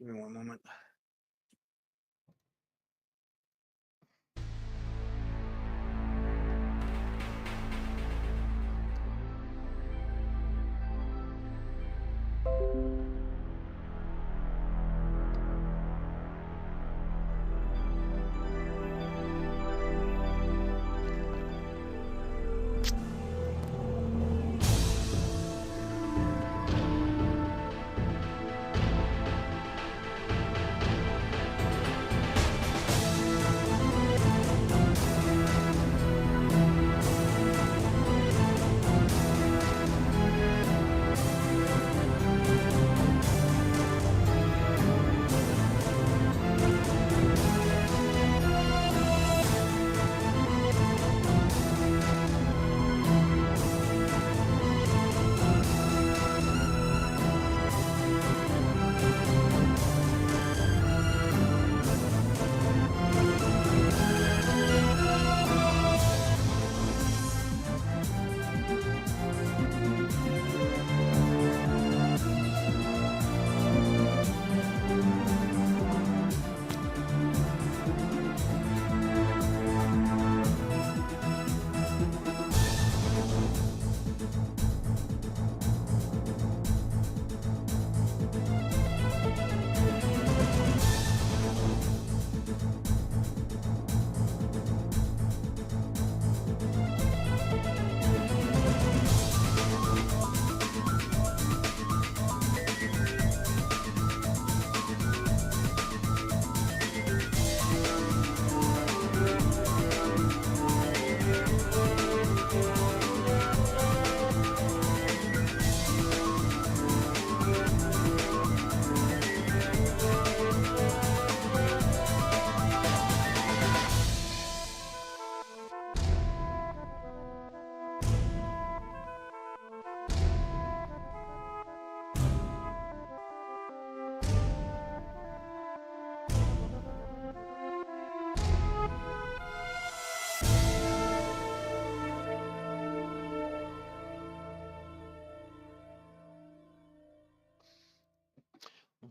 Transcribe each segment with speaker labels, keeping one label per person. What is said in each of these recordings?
Speaker 1: Give me one moment.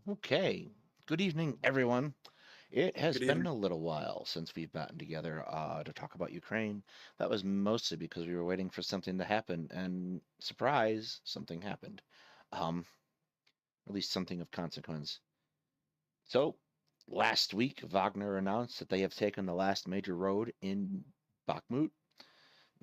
Speaker 2: Okay. Good evening, everyone. It has
Speaker 1: Good
Speaker 2: been
Speaker 1: evening.
Speaker 2: a little while since we've gotten together to talk about Ukraine. That was mostly because we were waiting for something to happen, and surprise, something happened. Um, at least something of consequence. So, last week, Wagner announced that they have taken the last major road in Bakhmut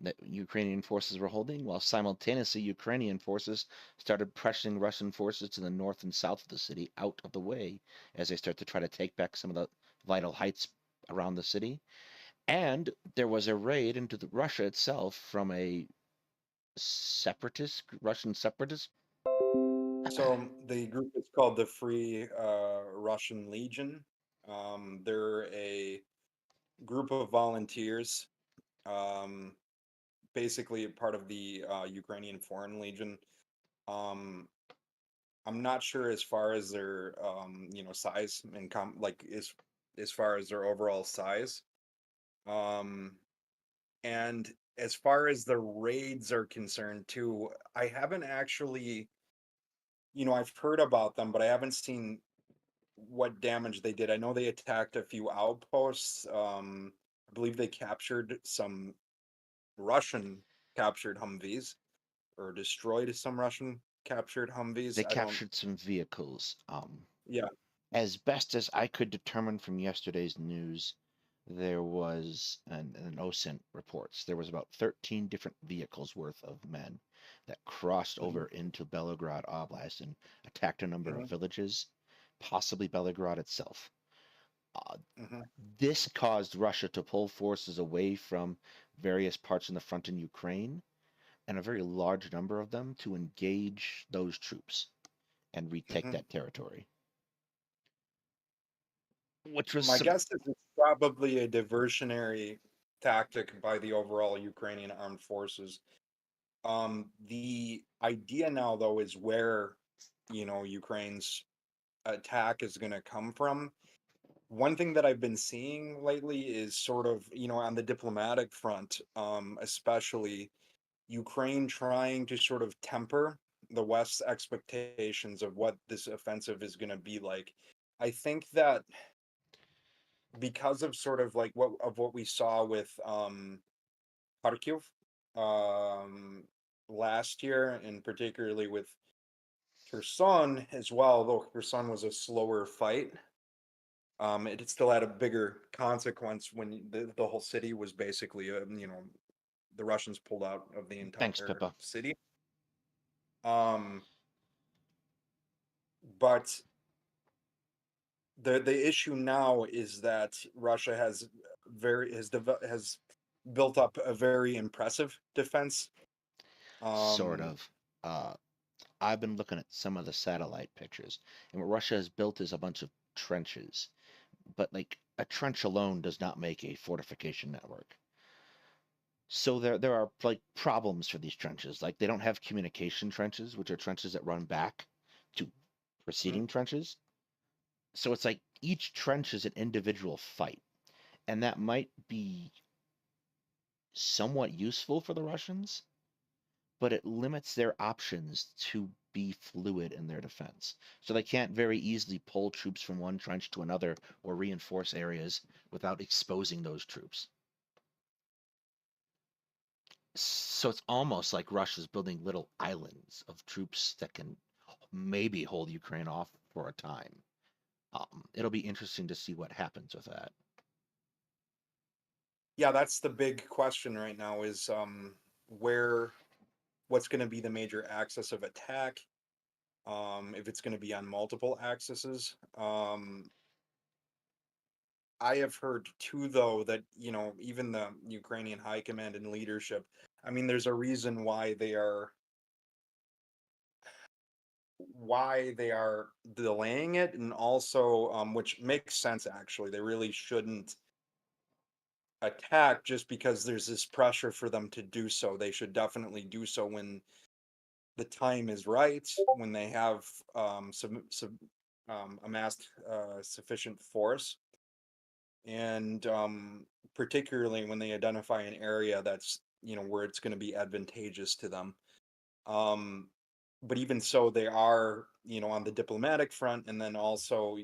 Speaker 2: that Ukrainian forces were holding, while simultaneously Ukrainian forces started pressuring Russian forces to the north and south of the city out of the way as they start to try to take back some of the vital heights around the city. And there was a raid into Russia itself from a Russian separatist.
Speaker 1: So the group is called the Free Russian Legion. They're a group of volunteers, um, basically a part of the Ukrainian Foreign Legion. Um, I'm not sure as far as their size and like as far as their overall size. Um, and as far as the raids are concerned too, I haven't actually, I've heard about them, but I haven't seen what damage they did. I know they attacked a few outposts. I believe they captured some Russian captured Humvees or destroyed some Russian captured Humvees.
Speaker 2: They
Speaker 1: I don't,
Speaker 2: captured some vehicles.
Speaker 1: yeah.
Speaker 2: As best as I could determine from yesterday's news, there was an OSINT reports there was about 13 different vehicles worth of men that crossed
Speaker 1: Hmm.
Speaker 2: over into Belgorod Oblast and attacked a number of
Speaker 1: Hmm.
Speaker 2: villages, possibly Belgorod itself. Uh,
Speaker 1: Hmm.
Speaker 2: this caused Russia to pull forces away from various parts in the front in Ukraine, and a very large number of them to engage those troops and retake
Speaker 1: Hmm.
Speaker 2: that territory, which was
Speaker 1: My guess is it's probably a diversionary tactic by the overall Ukrainian armed forces. The idea now, though, is where, Ukraine's attack is going to come from. One thing that I've been seeing lately is sort of, on the diplomatic front, especially Ukraine trying to sort of temper the West's expectations of what this offensive is going to be like. I think that because of sort of like what we saw with Kharkiv um last year, and particularly with Kherson as well, though Kherson was a slower fight. It still had a bigger consequence when the whole city was basically, the Russians pulled out of the
Speaker 2: Thanks,
Speaker 1: entire
Speaker 2: Pippa.
Speaker 1: city. Um, but the issue now is that Russia has built up a very impressive defense.
Speaker 2: Sort
Speaker 1: Um,
Speaker 2: of. Uh, I've been looking at some of the satellite pictures, and what Russia has built is a bunch of trenches. But like a trench alone does not make a fortification network. So there are like problems for these trenches. Like they don't have communication trenches, which are trenches that run back to
Speaker 1: mhm.
Speaker 2: preceding trenches. So it's like each trench is an individual fight, and that might be somewhat useful for the Russians, but it limits their options to be fluid in their defense. So they can't very easily pull troops from one trench to another or reinforce areas without exposing those troops. So it's almost like Russia's building little islands of troops that can maybe hold Ukraine off for a time. It'll be interesting to see what happens with that.
Speaker 1: Yeah, that's the big question right now is where what's going to be the major axis of attack, if it's going to be on multiple axes. I have heard too, though, that even the Ukrainian high command and leadership. I mean, there's a reason why they are delaying it, and also which makes sense actually. They really shouldn't attack just because there's this pressure for them to do so. They should definitely do so when the time is right, when they have amassed sufficient force, and particularly when they identify an area that's where it's going to be advantageous to them. Um, but even so, they are on the diplomatic front, and then also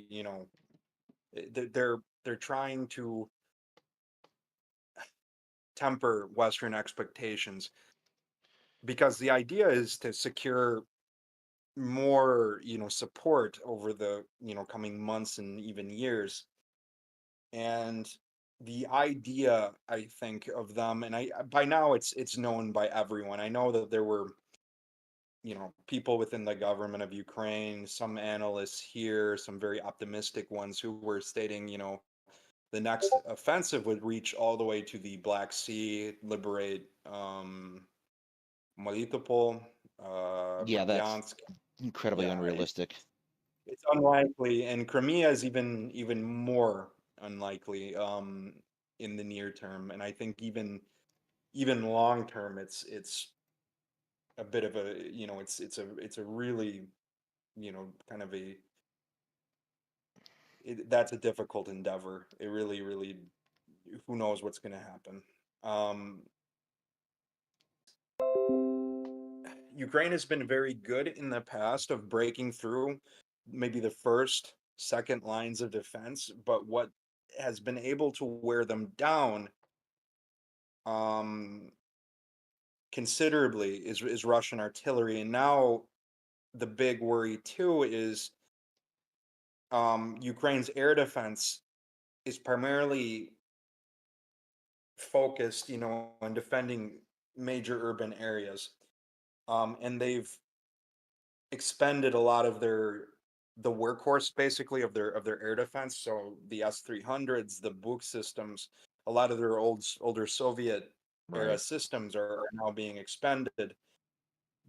Speaker 1: they're trying to temper Western expectations, because the idea is to secure more support over the coming months and even years. And the idea, I think, of them, and I by now it's known by everyone. I know that there were people within the government of Ukraine, some analysts here, some very optimistic ones, who were stating the next offensive would reach all the way to the Black Sea, liberate Melitopol,
Speaker 2: Yeah, that's
Speaker 1: Berdyansk.
Speaker 2: incredibly
Speaker 1: Yeah,
Speaker 2: unrealistic.
Speaker 1: it's unlikely, and Crimea is even more unlikely in the near term, and I think even long term, it's a bit of a it's a really kind of that's a difficult endeavor. It really, who knows what's going to happen. Um, Ukraine has been very good in the past of breaking through maybe the first, second lines of defense, but what has been able to wear them down um, considerably is Russian artillery. And now the big worry too is Ukraine's air defense is primarily focused, on defending major urban areas. And they've expended a lot of the workhorse basically of their air defense. So the S-300s, the Buk systems, a lot of their older Soviet era
Speaker 2: Right.
Speaker 1: systems are now being expended.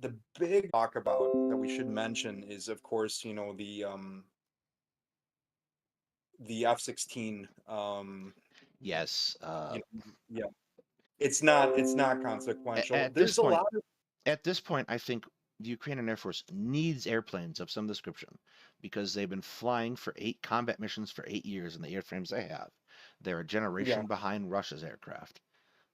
Speaker 1: The big talk about that we should mention is, of course, the F-16.
Speaker 2: Yes.
Speaker 1: Yeah, it's not consequential.
Speaker 2: At this
Speaker 1: There's a
Speaker 2: point,
Speaker 1: lot of
Speaker 2: I think the Ukrainian Air Force needs airplanes of some description because they've been flying for 8 combat missions for 8 years in the airframes they have. They're a
Speaker 1: yeah.
Speaker 2: generation behind Russia's aircraft.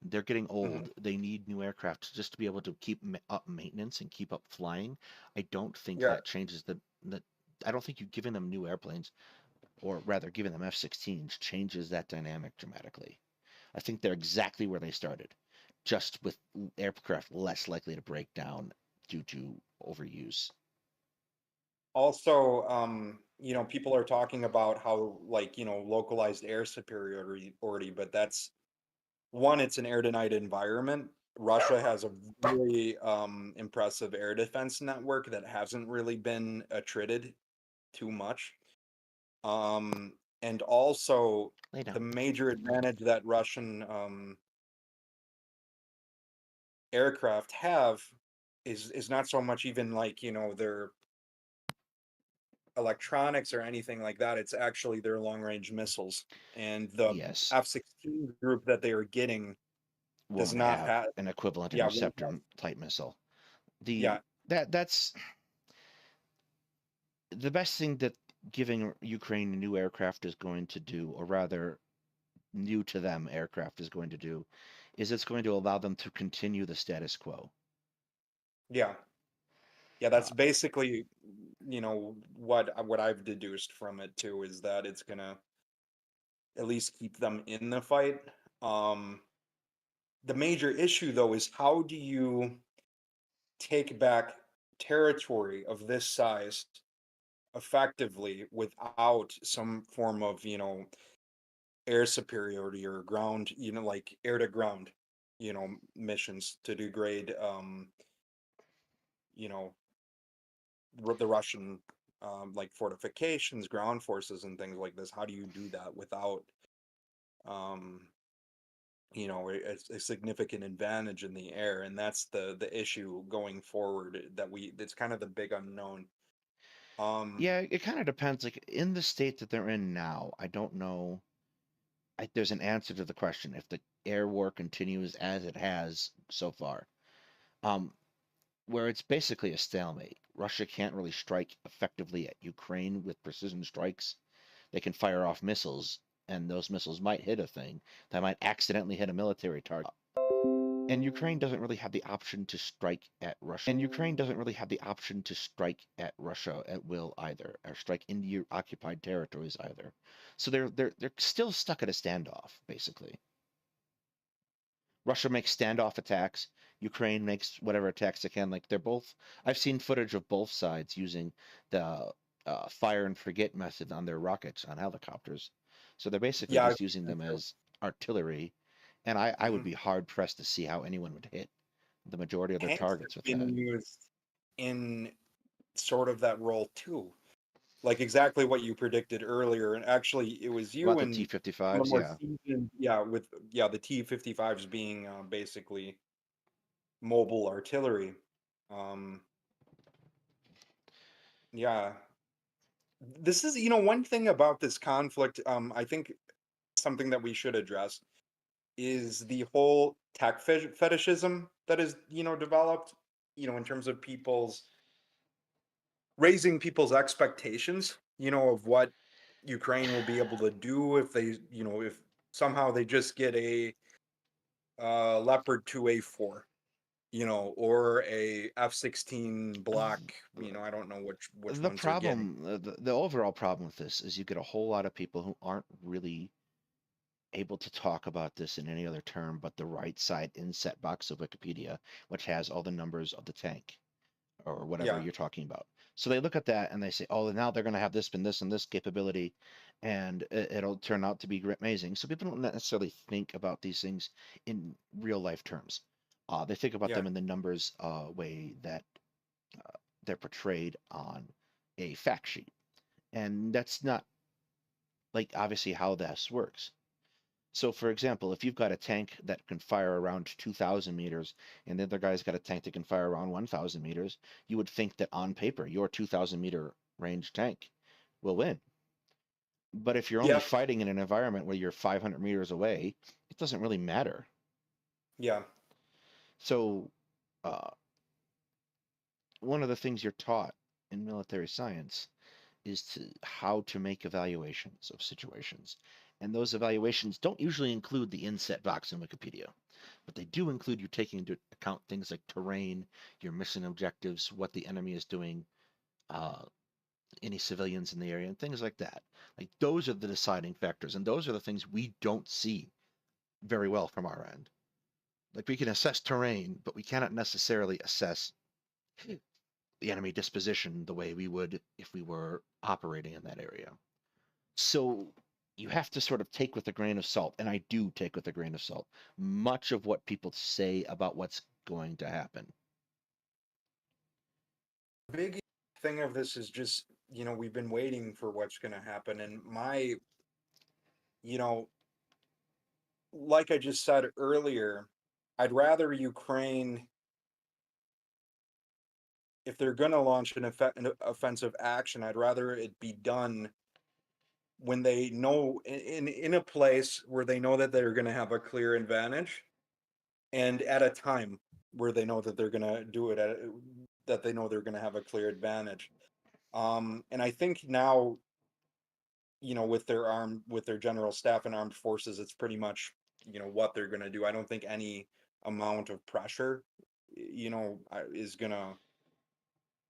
Speaker 2: They're getting
Speaker 1: Mhm.
Speaker 2: old. They need new aircraft just to be able to keep up maintenance and keep up flying. I don't think
Speaker 1: Yeah,
Speaker 2: that changes the. I don't think you giving them new airplanes or rather giving them F-16s, changes that dynamic dramatically. I think they're exactly where they started, just with aircraft less likely to break down due to overuse.
Speaker 1: Also, people are talking about how, like, localized air superiority, but that's one, it's an air denied environment. Russia has a really impressive air defense network that hasn't really been attrited too much. And also,
Speaker 2: Lay
Speaker 1: the
Speaker 2: down.
Speaker 1: major advantage that Russian aircraft have is not so much even like, their electronics or anything like that. It's actually their long range missiles. And the
Speaker 2: Yes,
Speaker 1: F-16 group that they are getting does
Speaker 2: won't
Speaker 1: not
Speaker 2: have
Speaker 1: have,
Speaker 2: an equivalent
Speaker 1: yeah, won't have,
Speaker 2: interceptor type missile.
Speaker 1: yeah,
Speaker 2: That's the best thing that giving Ukraine a new aircraft is going to do, or rather, new to them aircraft is going to do, is it's going to allow them to continue the status quo.
Speaker 1: yeah, yeah.
Speaker 2: Uh,
Speaker 1: That's basically, what I've deduced from it too, is that it's gonna at least keep them in the fight. Um, the major issue though is, how do you take back territory of this size effectively without some form of, air superiority or ground, like air to ground, missions to degrade, you know, the Russian, like fortifications, ground forces, and things like this. How do you do that without, um, a significant advantage in the air? And that's the issue going forward, that's kind of the big unknown. Um,
Speaker 2: yeah, it kind of depends. Like in the state that they're in now, I don't know. There's an answer to the question if the air war continues as it has so far, um, where it's basically a stalemate. Russia can't really strike effectively at Ukraine with precision strikes. They can fire off missiles, and those missiles might hit a thing that might accidentally hit a military target. And Ukraine doesn't really have the option to strike at Russia. And Ukraine doesn't really have the option to strike at Russia at will either, or strike into your occupied territories either. So they're still stuck at a standoff, basically. Russia makes standoff attacks. Ukraine makes whatever attacks they can. Like they're both. I've seen footage of both sides using the fire and forget method on their rockets on helicopters. So they're basically
Speaker 1: yeah,
Speaker 2: just using them as artillery. And I would
Speaker 1: mhm.
Speaker 2: be hard pressed to see how anyone would hit the majority of their
Speaker 1: Tanks have
Speaker 2: targets with that.
Speaker 1: been used in sort of that role too. Like exactly what you predicted earlier. And actually, it was you
Speaker 2: About the
Speaker 1: and some of the
Speaker 2: T-55s,
Speaker 1: more
Speaker 2: yeah.
Speaker 1: seasoned, yeah, with, yeah, the T-55s being basically mobile artillery. Um, yeah, this is, one thing about this conflict. I think something that we should address is the whole tech fetishism that is, developed, in terms of people's raising people's expectations, of what Ukraine will be able to do if they, if somehow they just get a Leopard 2A4, or a F-16 Black, I don't know which
Speaker 2: The
Speaker 1: ones they're getting.
Speaker 2: problem, the overall problem with this is you get a whole lot of people who aren't really able to talk about this in any other term but the right side inset box of Wikipedia, which has all the numbers of the tank or whatever
Speaker 1: Yeah,
Speaker 2: you're talking about. So they look at that and they say, oh, now they're going to have this and this and this capability, and it'll turn out to be amazing. So people don't necessarily think about these things in real life terms. They think about
Speaker 1: yeah,
Speaker 2: them in the numbers way that they're portrayed on a fact sheet. And that's not like obviously how this works. So, for example, if you've got a tank that can fire around 2,000 meters and the other guy's got a tank that can fire around 1,000 meters, you would think that on paper, your 2,000-meter range tank will win. But if you're only
Speaker 1: yeah,
Speaker 2: fighting in an environment where you're 500 meters away, it doesn't really matter.
Speaker 1: yeah,
Speaker 2: So, uh, one of the things you're taught in military science is how to make evaluations of situations. And those evaluations don't usually include the inset box in Wikipedia, but they do include you taking into account things like terrain, your mission objectives, what the enemy is doing, uh, any civilians in the area, and things like that. Like those are the deciding factors, and those are the things we don't see very well from our end. Like we can assess terrain, but we cannot necessarily assess the enemy disposition the way we would if we were operating in that area. So you have to sort of take with a grain of salt, and I do take with a grain of salt much of what people say about what's going to happen.
Speaker 1: Big thing of this is just, we've been waiting for what's going to happen. And you know, like I just said earlier, I'd rather Ukraine, if they're going to launch an offensive action, I'd rather it be done when they know in a place where they know that they're going to have a clear advantage, and at a time where they know that they're going to do it that they know they're going to have a clear advantage. And I think now, with their general staff and armed forces, it's pretty much, what they're going to do. I don't think any amount of pressure, is going to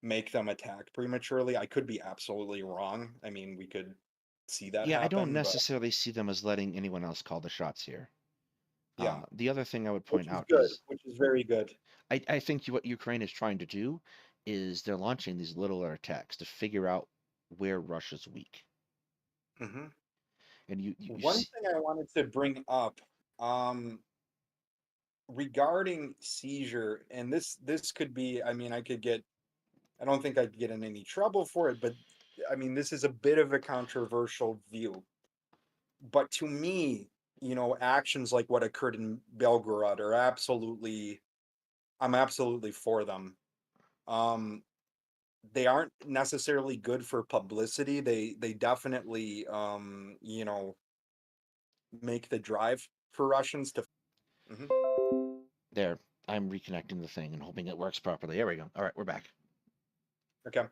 Speaker 1: make them attack prematurely. I could be absolutely wrong. I mean, we could see that
Speaker 2: Yeah, I don't
Speaker 1: happen, but
Speaker 2: necessarily see them as letting anyone else call the shots here.
Speaker 1: yeah,
Speaker 2: The other thing I would
Speaker 1: which
Speaker 2: point
Speaker 1: is
Speaker 2: out
Speaker 1: good,
Speaker 2: is
Speaker 1: which is very good.
Speaker 2: I think what Ukraine is trying to do is they're launching these littler attacks to figure out where Russia's weak.
Speaker 1: Hmm.
Speaker 2: And you
Speaker 1: One
Speaker 2: see,
Speaker 1: thing I wanted to bring up, um, regarding seizure, and this could be, I mean, I don't think I'd get in any trouble for it, but I mean, this is a bit of a controversial view. But to me, actions like what occurred in Belgorod are I'm absolutely for them. Um, they aren't necessarily good for publicity. They definitely, make the drive for Russians to. Mhm.
Speaker 2: there, I'm reconnecting the thing and hoping it works properly. There we go. All right, we're back.
Speaker 1: Okay.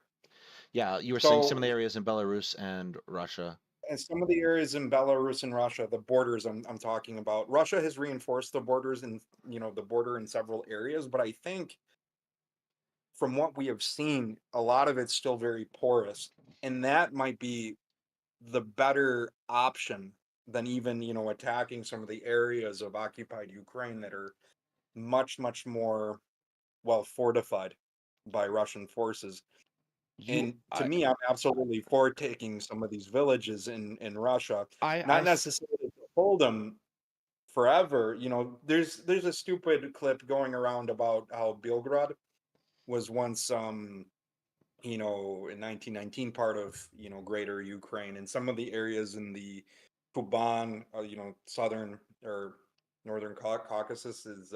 Speaker 2: Yeah, you were saying some of
Speaker 1: So,
Speaker 2: the areas in Belarus and Russia.
Speaker 1: and some of the areas in Belarus and Russia, the borders I'm talking about, Russia has reinforced the borders and the border in several areas, but I think from what we have seen, a lot of it's still very porous, and that might be the better option than even attacking some of the areas of occupied Ukraine that are much much more well fortified by Russian forces.
Speaker 2: You,
Speaker 1: And to me, I'm absolutely for taking some of these villages in Russia, not
Speaker 2: I,
Speaker 1: necessarily to hold them forever. There's a stupid clip going around about how Belgrade was once, in 1919 part of, greater Ukraine, and some of the areas in the Kuban, southern or northern Caucasus is,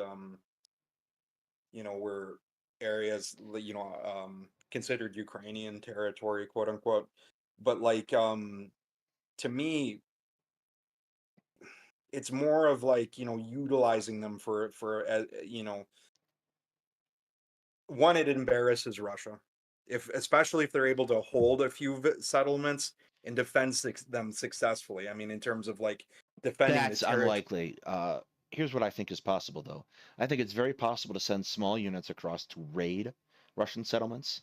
Speaker 1: were areas, considered Ukrainian territory, quote unquote. But like, to me, it's more of like, utilizing them for one, it embarrasses Russia, if especially if they're able to hold a few settlements and defend them successfully. I mean, in terms of like defending the
Speaker 2: that's
Speaker 1: territory.
Speaker 2: unlikely. Here's what I think is possible, though. I think it's very possible to send small units across to raid Russian settlements,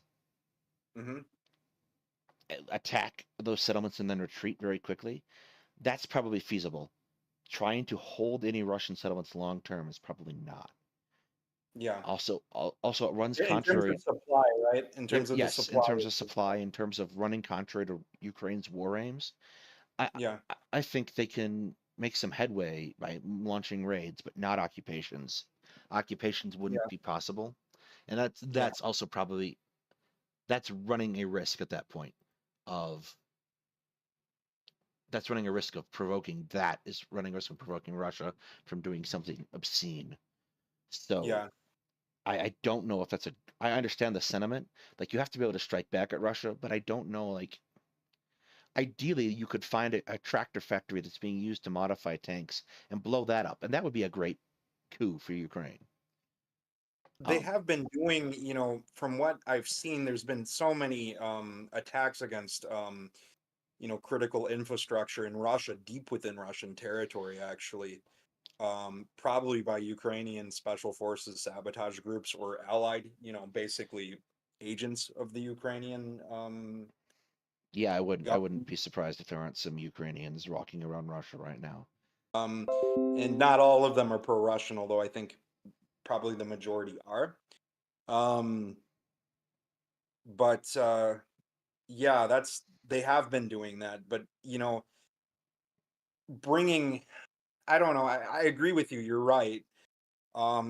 Speaker 1: Hmm.
Speaker 2: attack those settlements, and then retreat very quickly. That's probably feasible. Trying to hold any Russian settlements long term is probably not.
Speaker 1: Yeah,
Speaker 2: Also, it runs
Speaker 1: in terms of
Speaker 2: contrary.
Speaker 1: supply, right? In terms of the
Speaker 2: Yes, in
Speaker 1: supply.
Speaker 2: terms of supply, in terms of running contrary to Ukraine's war aims, I
Speaker 1: Yeah,
Speaker 2: I think they can make some headway by launching raids, but not occupations. Occupations wouldn't
Speaker 1: yeah,
Speaker 2: be possible, and
Speaker 1: yeah,
Speaker 2: that's also probably that's running a risk at that point of that's running a risk of provoking that is running a risk of provoking Russia from doing something obscene. So
Speaker 1: yeah.
Speaker 2: I don't know if that's a I understand the sentiment. Like you have to be able to strike back at Russia, but I don't know like ideally you could find a tractor factory that's being used to modify tanks and blow that up, and that would be a great coup for Ukraine.
Speaker 1: They
Speaker 2: Um,
Speaker 1: have been doing, from what I've seen, there's been so many attacks against, critical infrastructure in Russia, deep within Russian territory, actually, probably by Ukrainian special forces, sabotage groups, or allied, basically agents of the Ukrainian,
Speaker 2: Yeah, I wouldn't be surprised if there aren't some Ukrainians walking around Russia right now.
Speaker 1: And not all of them are pro-Russian, although I think probably the majority are. Um, but yeah, they have been doing that. But bringing, I don't know. I agree with you. You're right.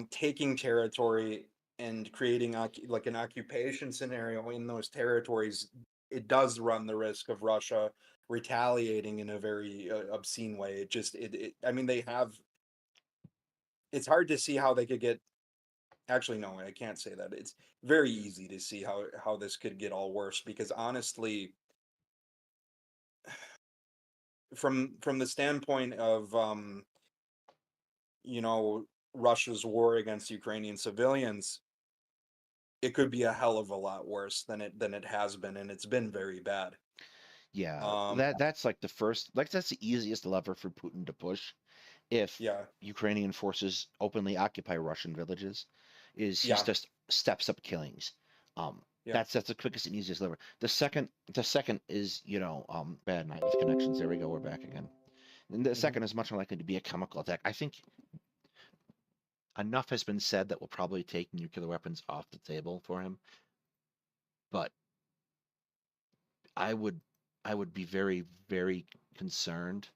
Speaker 1: Taking territory and creating like an occupation scenario in those territories, it does run the risk of Russia retaliating in a very obscene way. I mean, they have. It's hard to see how they could get. Actually, no, I can't say that. It's very easy to see how this could get all worse because honestly, from the standpoint of you know Russia's war against Ukrainian civilians, it could be a hell of a lot worse than it has been, and it's been very bad.
Speaker 2: Yeah,
Speaker 1: Um,
Speaker 2: that's like the first, like that's the easiest lever for Putin to push if
Speaker 1: yeah,
Speaker 2: Ukrainian forces openly occupy Russian villages, is he
Speaker 1: yeah,
Speaker 2: just steps up killings. Um,
Speaker 1: yeah.
Speaker 2: that's the quickest and easiest lever. The second is bad night with connections. There we go. We're back again. And the
Speaker 1: Hmm.
Speaker 2: second is much more likely to be a chemical attack. I think enough has been said that will probably take nuclear weapons off the table for him. But I would I would be very, very concerned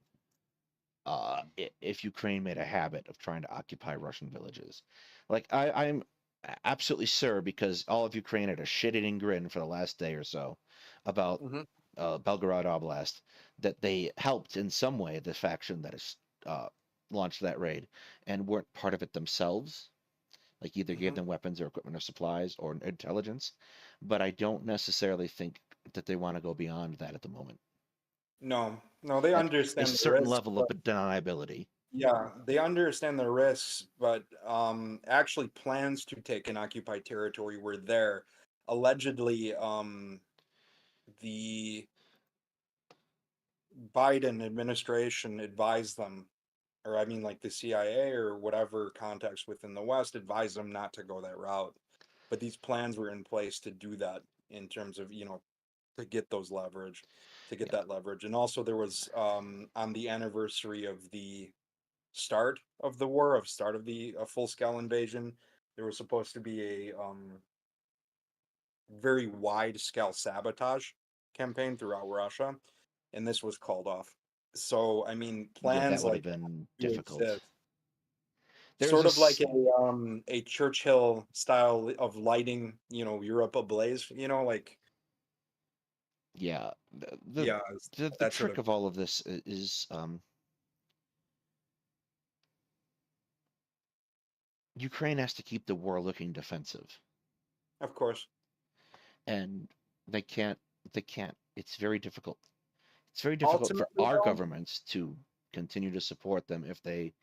Speaker 2: if Ukraine made a habit of trying to occupy Russian villages. Like I'm absolutely sure because all of Ukraine had a shit-eating grin for the last day or so about
Speaker 1: Hmm.
Speaker 2: Belgorod Oblast that they helped in some way the faction that has uh, launched that raid and weren't part of it themselves. Like either gave
Speaker 1: Hmm.
Speaker 2: them weapons or equipment or supplies or intelligence, but I don't necessarily think that they want to go beyond that at the moment.
Speaker 1: No, no, they
Speaker 2: Like there's
Speaker 1: understand
Speaker 2: a
Speaker 1: the
Speaker 2: certain
Speaker 1: risks,
Speaker 2: level of
Speaker 1: but
Speaker 2: deniability.
Speaker 1: yeah, they understand the risks, but actually plans to take and occupy territory were there. Allegedly, the Biden administration advised them, or I mean, like the CIA or whatever contacts within the West advised them not to go that route. But these plans were in place to do that in terms of, to get those leverage, to get
Speaker 2: Yeah,
Speaker 1: that leverage. And also there was on the anniversary of the start of the war, of start of the full scale invasion, there was supposed to be a very wide scale sabotage campaign throughout Russia, and this was called off. So, I mean,
Speaker 2: yeah, that
Speaker 1: plans
Speaker 2: would have
Speaker 1: like
Speaker 2: been
Speaker 1: that do
Speaker 2: difficult.
Speaker 1: exist.
Speaker 2: There's
Speaker 1: Sort of like
Speaker 2: this,
Speaker 1: a Churchill style of lighting, Europe ablaze, like
Speaker 2: yeah,
Speaker 1: yeah,
Speaker 2: the
Speaker 1: that sort
Speaker 2: trick
Speaker 1: of
Speaker 2: of all of this is Ukraine has to keep the war looking defensive,
Speaker 1: of course.
Speaker 2: and they can't, they can't. It's very difficult. It's very difficult for
Speaker 1: Ultimately
Speaker 2: our
Speaker 1: though,
Speaker 2: governments to continue to support them if they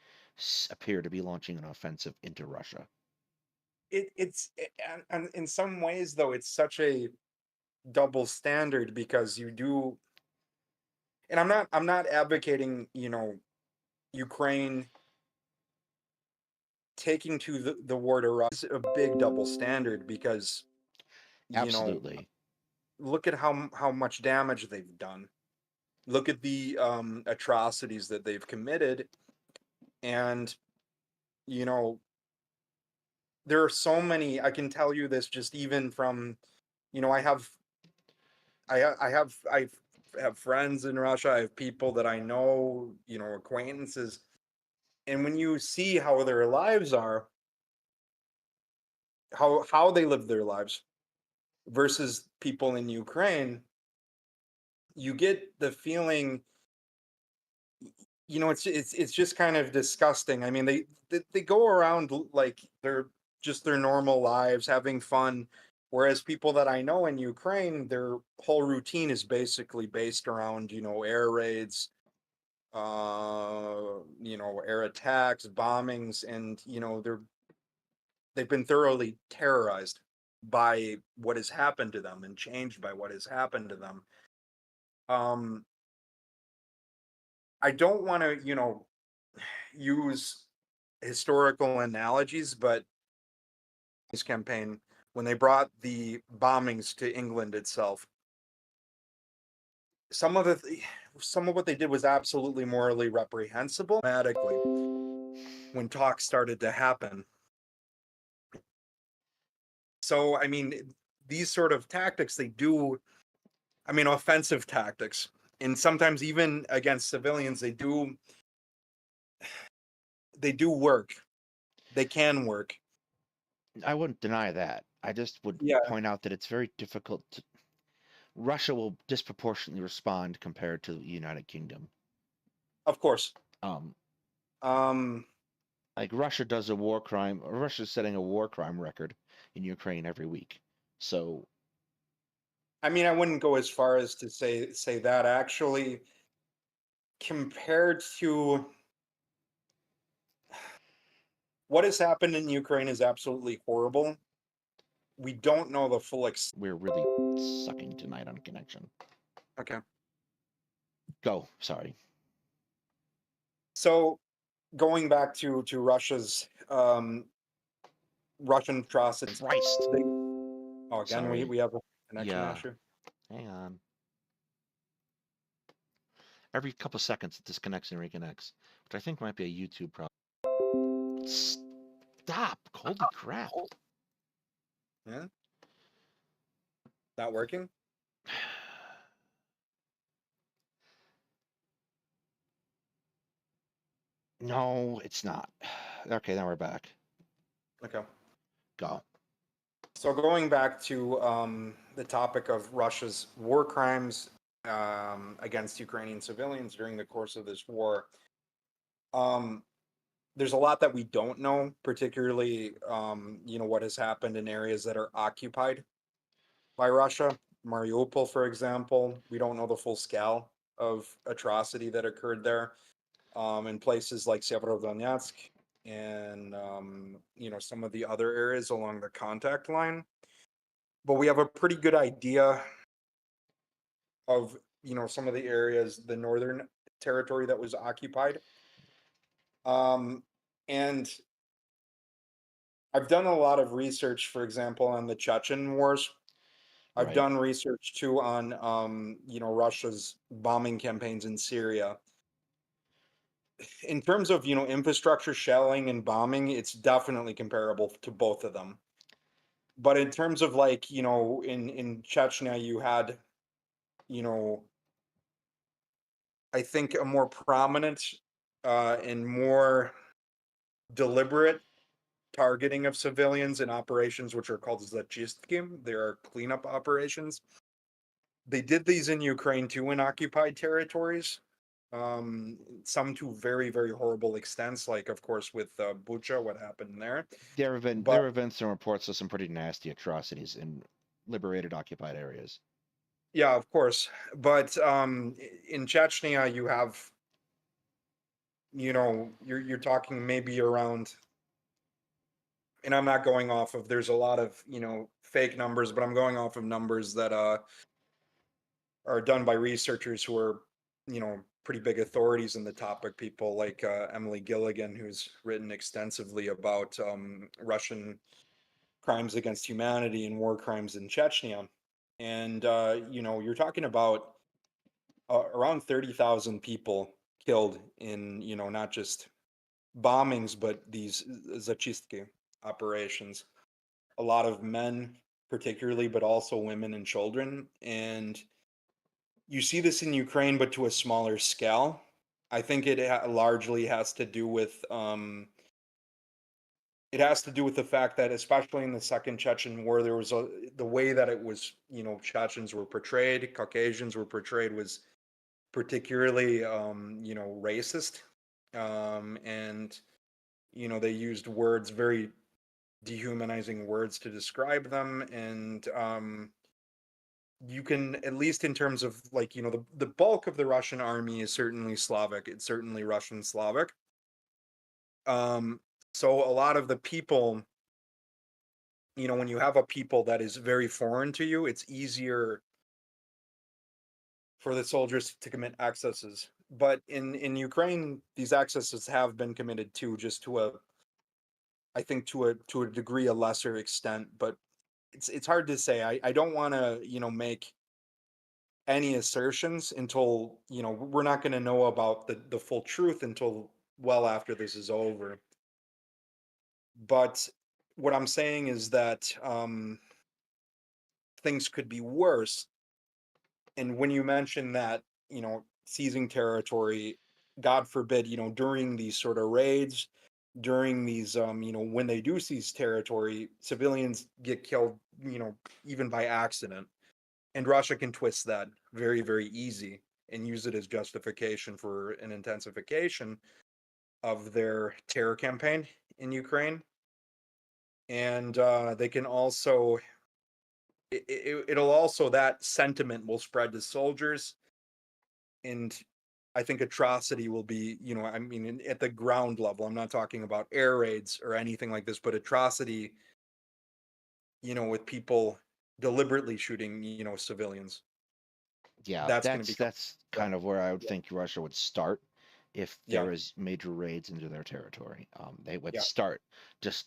Speaker 2: appear to be launching an offensive into Russia.
Speaker 1: and in some ways though, it's such a double standard because you do, and I'm not advocating, Ukraine taking to the war to Russia is a big double standard because, you know,
Speaker 2: Absolutely.
Speaker 1: look at how much damage they've done. Look at the atrocities that they've committed, and you know, there are so many. I can tell you this just even from, I have I have friends in Russia. I have people that I know, acquaintances, and when you see how their lives are, how they live their lives versus people in Ukraine, you get the feeling, it's just kind of disgusting. I mean, they go around like they're just their normal lives, having fun, whereas people that I know in Ukraine, their whole routine is basically based around, air raids, air attacks, bombings, and they've been thoroughly terrorized by what has happened to them and changed by what has happened to them. Um, I don't want to, use historical analogies, but this campaign, when they brought the bombings to England itself, some of what they did was absolutely morally reprehensible. Automatically, when talks started to happen. So, I mean, these sort of tactics, offensive tactics, and sometimes even against civilians, they do work. They can work.
Speaker 2: I wouldn't deny that. I just would
Speaker 1: Yeah,
Speaker 2: point out that it's very difficult to. Russia will disproportionately respond compared to the United Kingdom.
Speaker 1: of course.
Speaker 2: Um,
Speaker 1: Um,
Speaker 2: like Russia does a war crime. Russia's setting a war crime record in Ukraine every week. So
Speaker 1: I mean, I wouldn't go as far as to say that actually, compared to what has happened in Ukraine is absolutely horrible. We don't know the full extent.
Speaker 2: we're really sucking tonight on connection.
Speaker 1: Okay.
Speaker 2: Go. Sorry.
Speaker 1: So going back to Russia's Russian atrocities.
Speaker 2: Christ.
Speaker 1: Oh, again,
Speaker 2: Sorry.
Speaker 1: we have a connection
Speaker 2: Yeah.
Speaker 1: issue.
Speaker 2: Hang on. Every couple seconds it disconnects and reconnects, which I think might be a YouTube problem. Stop! Holy crap!
Speaker 1: Yeah, not working.
Speaker 2: No, it's not. Okay, now we're back.
Speaker 1: Okay.
Speaker 2: Go.
Speaker 1: So going back to the topic of Russia's war crimes against Ukrainian civilians during the course of this war, um, there's a lot that we don't know, particularly what has happened in areas that are occupied by Russia. Mariupol, for example, we don't know the full scale of atrocity that occurred there. In places like Severodonetsk and some of the other areas along the contact line. But we have a pretty good idea of some of the areas, the northern territory that was occupied. And I've done a lot of research, for example, on the Chechen wars. I've
Speaker 2: Right.
Speaker 1: done research too on Russia's bombing campaigns in Syria. In terms of infrastructure shelling and bombing, it's definitely comparable to both of them. But in terms of like in Chechnya, you had you know I think a more prominent and more deliberate targeting of civilians in operations which are called zachistki. They are cleanup operations. They did these in Ukraine too, in occupied territories. Some to very, very horrible extents, like of course with Bucha, what happened there. But
Speaker 2: There have been some reports of some pretty nasty atrocities in liberated occupied areas.
Speaker 1: yeah, of course. But in Chechnya, you have you're talking maybe around, and I'm not going off of, there's a lot of fake numbers, but I'm going off of numbers that are done by researchers who are pretty big authorities in the topic, people like Emily Gilligan, who's written extensively about Russian crimes against humanity and war crimes in Chechnya. And you're talking about around 30,000 people killed in not just bombings but these zachistki operations. A lot of men particularly, but also women and children. And you see this in Ukraine, but to a smaller scale. I think it largely has to do with the fact that, especially in the Second Chechen War, there was the way that it was, Chechens were portrayed, Caucasians were portrayed, was particularly, racist, and they used words, very dehumanizing words, to describe them, and you can, at least in terms of like the bulk of the Russian army is certainly Slavic. It's certainly Russian Slavic. Um, so a lot of the people, when you have a people that is very foreign to you, it's easier for the soldiers to commit excesses. But in Ukraine, these excesses have been committed too, just to a, I think, to a degree, a lesser extent. But it's hard to say. I don't want to make any assertions until, we're not going to know about the full truth until well after this is over. But what I'm saying is that things could be worse. And when you mention that, seizing territory, God forbid, during these sort of raids, during these, when they do seize territory, civilians get killed, even by accident. And Russia can twist that very, very easy and use it as justification for an intensification of their terror campaign in Ukraine. And they can also, it'll also, that sentiment will spread to soldiers. And I think atrocity will be, I mean, at the ground level, I'm not talking about air raids or anything like this, but atrocity, with people deliberately shooting, civilians.
Speaker 2: Yeah,
Speaker 1: That's going to
Speaker 2: that's
Speaker 1: become,
Speaker 2: that's kind of where I would
Speaker 1: yeah,
Speaker 2: think Russia would start if there
Speaker 1: yeah,
Speaker 2: was major raids into their territory. They would
Speaker 1: yeah,
Speaker 2: start just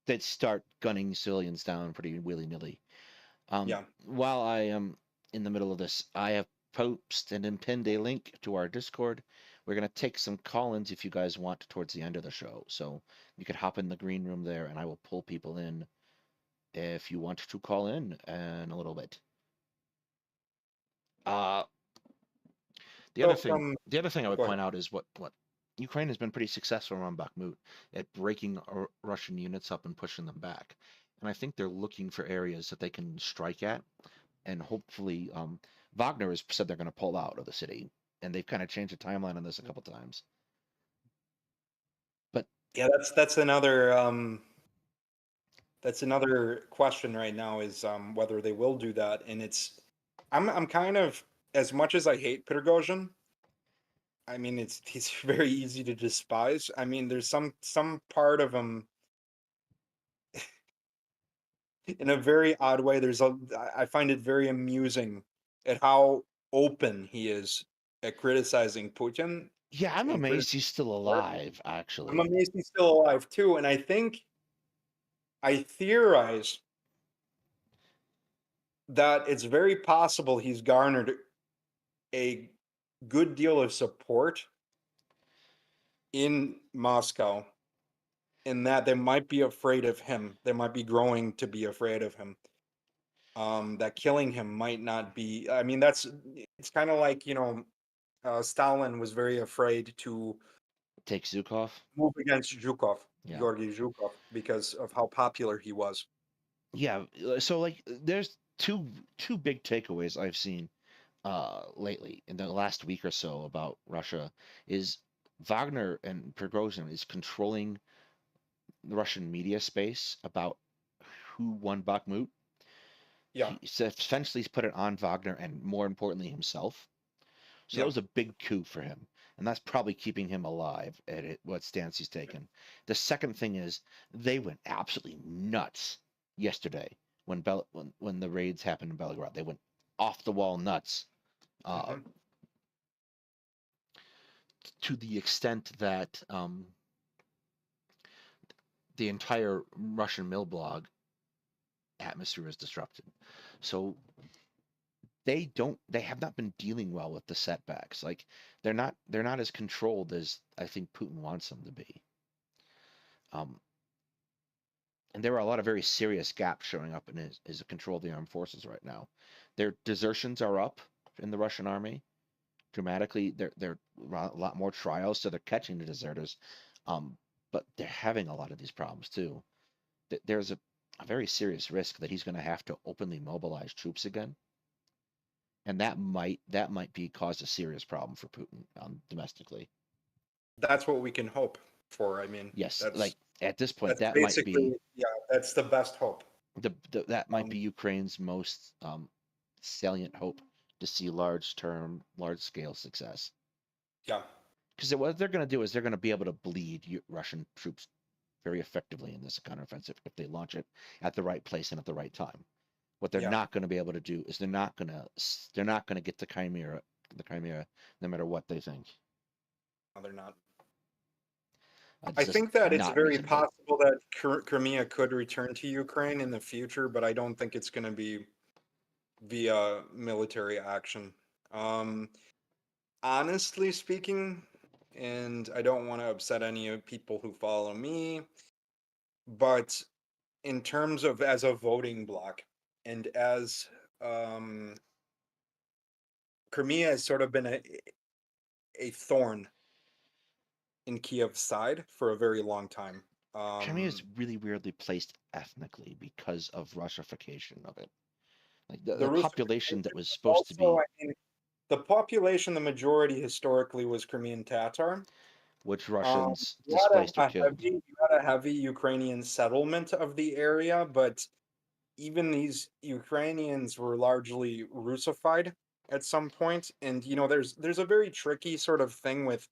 Speaker 2: they'd start gunning civilians down pretty willy-nilly.
Speaker 1: yeah.
Speaker 2: While I am in the middle of this, I have posted and pinned a link to our Discord. We're gonna take some call-ins if you guys want towards the end of the show. So you could hop in the green room there, and I will pull people in if you want to call in a little bit. Uh, The other
Speaker 1: So,
Speaker 2: thing, the other thing I would
Speaker 1: go ahead.
Speaker 2: point out is what Ukraine has been pretty successful around Bakhmut at breaking Russian units up and pushing them back, and I think they're looking for areas that they can strike at, and hopefully, Wagner has said they're going to pull out of the city, and they've kind of changed the timeline on this a couple times. But
Speaker 1: Yeah, that's another question right now is whether they will do that. And I'm kind of, as much as I hate Prigozhin, I mean, he's very easy to despise. I mean, there's some part of him in a very odd way. I find it very amusing at how open he is at criticizing Putin
Speaker 2: yeah, I'm
Speaker 1: and
Speaker 2: amazed
Speaker 1: criticizing.
Speaker 2: he's still alive,
Speaker 1: I'm
Speaker 2: actually.
Speaker 1: amazed he's still alive too. And I theorize that it's very possible he's garnered a good deal of support in Moscow, in that they might be afraid of him. They might be growing to be afraid of him. That killing him might not be. I mean, it's kind of like, Stalin was very afraid to
Speaker 2: Take Zhukov.
Speaker 1: move against Zhukov,
Speaker 2: Yeah,
Speaker 1: Georgy Zhukov, because of how popular he was.
Speaker 2: yeah. So like, there's two big takeaways I've seen lately in the last week or so about Russia is Wagner and Prigozhin is controlling the Russian media space about who won Bakhmut.
Speaker 1: Yeah.
Speaker 2: Essentially he's put it on Wagner and more importantly himself. So that
Speaker 1: Yeah.
Speaker 2: was a big coup for him, and that's probably keeping him alive at what stance he's taken. The second thing is they went absolutely nuts yesterday when the raids happened in Belgrade. They went off the wall nuts. Uh,
Speaker 1: Hmm.
Speaker 2: to the extent that the entire Russian mill blog atmosphere is disrupted. So they have not been dealing well with the setbacks. Like they're not as controlled as I think Putin wants them to be. Um, and there are a lot of very serious gaps showing up in his control of the armed forces right now. Their desertions are up in the Russian army dramatically. They're a lot more trials, so they're catching the deserters. Um, but they're having a lot of these problems too. There's a very serious risk that he's going to have to openly mobilize troops again, and that might be cause a serious problem for Putin domestically.
Speaker 1: That's what we can hope for. I mean,
Speaker 2: Yes,
Speaker 1: that's
Speaker 2: like at this point,
Speaker 1: that's
Speaker 2: that might
Speaker 1: basically,
Speaker 2: be
Speaker 1: yeah, that's the best hope.
Speaker 2: that might
Speaker 1: Um,
Speaker 2: be Ukraine's most salient hope to see large scale success.
Speaker 1: yeah,
Speaker 2: Because what they're going to do is they're going to be able to bleed Russian troops very effectively in this counteroffensive if they launch it at the right place and at the right time. What they're
Speaker 1: yeah,
Speaker 2: not going to be able to do is they're not going to get the Crimea no matter what they think.
Speaker 1: no, they're not.
Speaker 2: It's
Speaker 1: I
Speaker 2: just
Speaker 1: think that it's
Speaker 2: not
Speaker 1: very
Speaker 2: reasonable.
Speaker 1: possible that Crimea could return to Ukraine in the future, but I don't think it's going to be via military action. Um, Honestly speaking, and I don't want to upset any of people who follow me, but in terms of as a voting bloc and as um, Crimea has sort of been a thorn in Kiev's side for a very long time.
Speaker 2: Crimea is
Speaker 1: Um,
Speaker 2: really weirdly placed ethnically because of Russification of it. Like
Speaker 1: the
Speaker 2: the population that
Speaker 1: Russification,
Speaker 2: was
Speaker 1: but
Speaker 2: supposed to
Speaker 1: also,
Speaker 2: be,
Speaker 1: I mean, the population, the majority historically was Crimean Tatar.
Speaker 2: which
Speaker 1: Um,
Speaker 2: Russians
Speaker 1: you had
Speaker 2: displaced or killed.
Speaker 1: you had a heavy Ukrainian settlement of the area, but even these Ukrainians were largely Russified at some point. And there's a very tricky sort of thing with.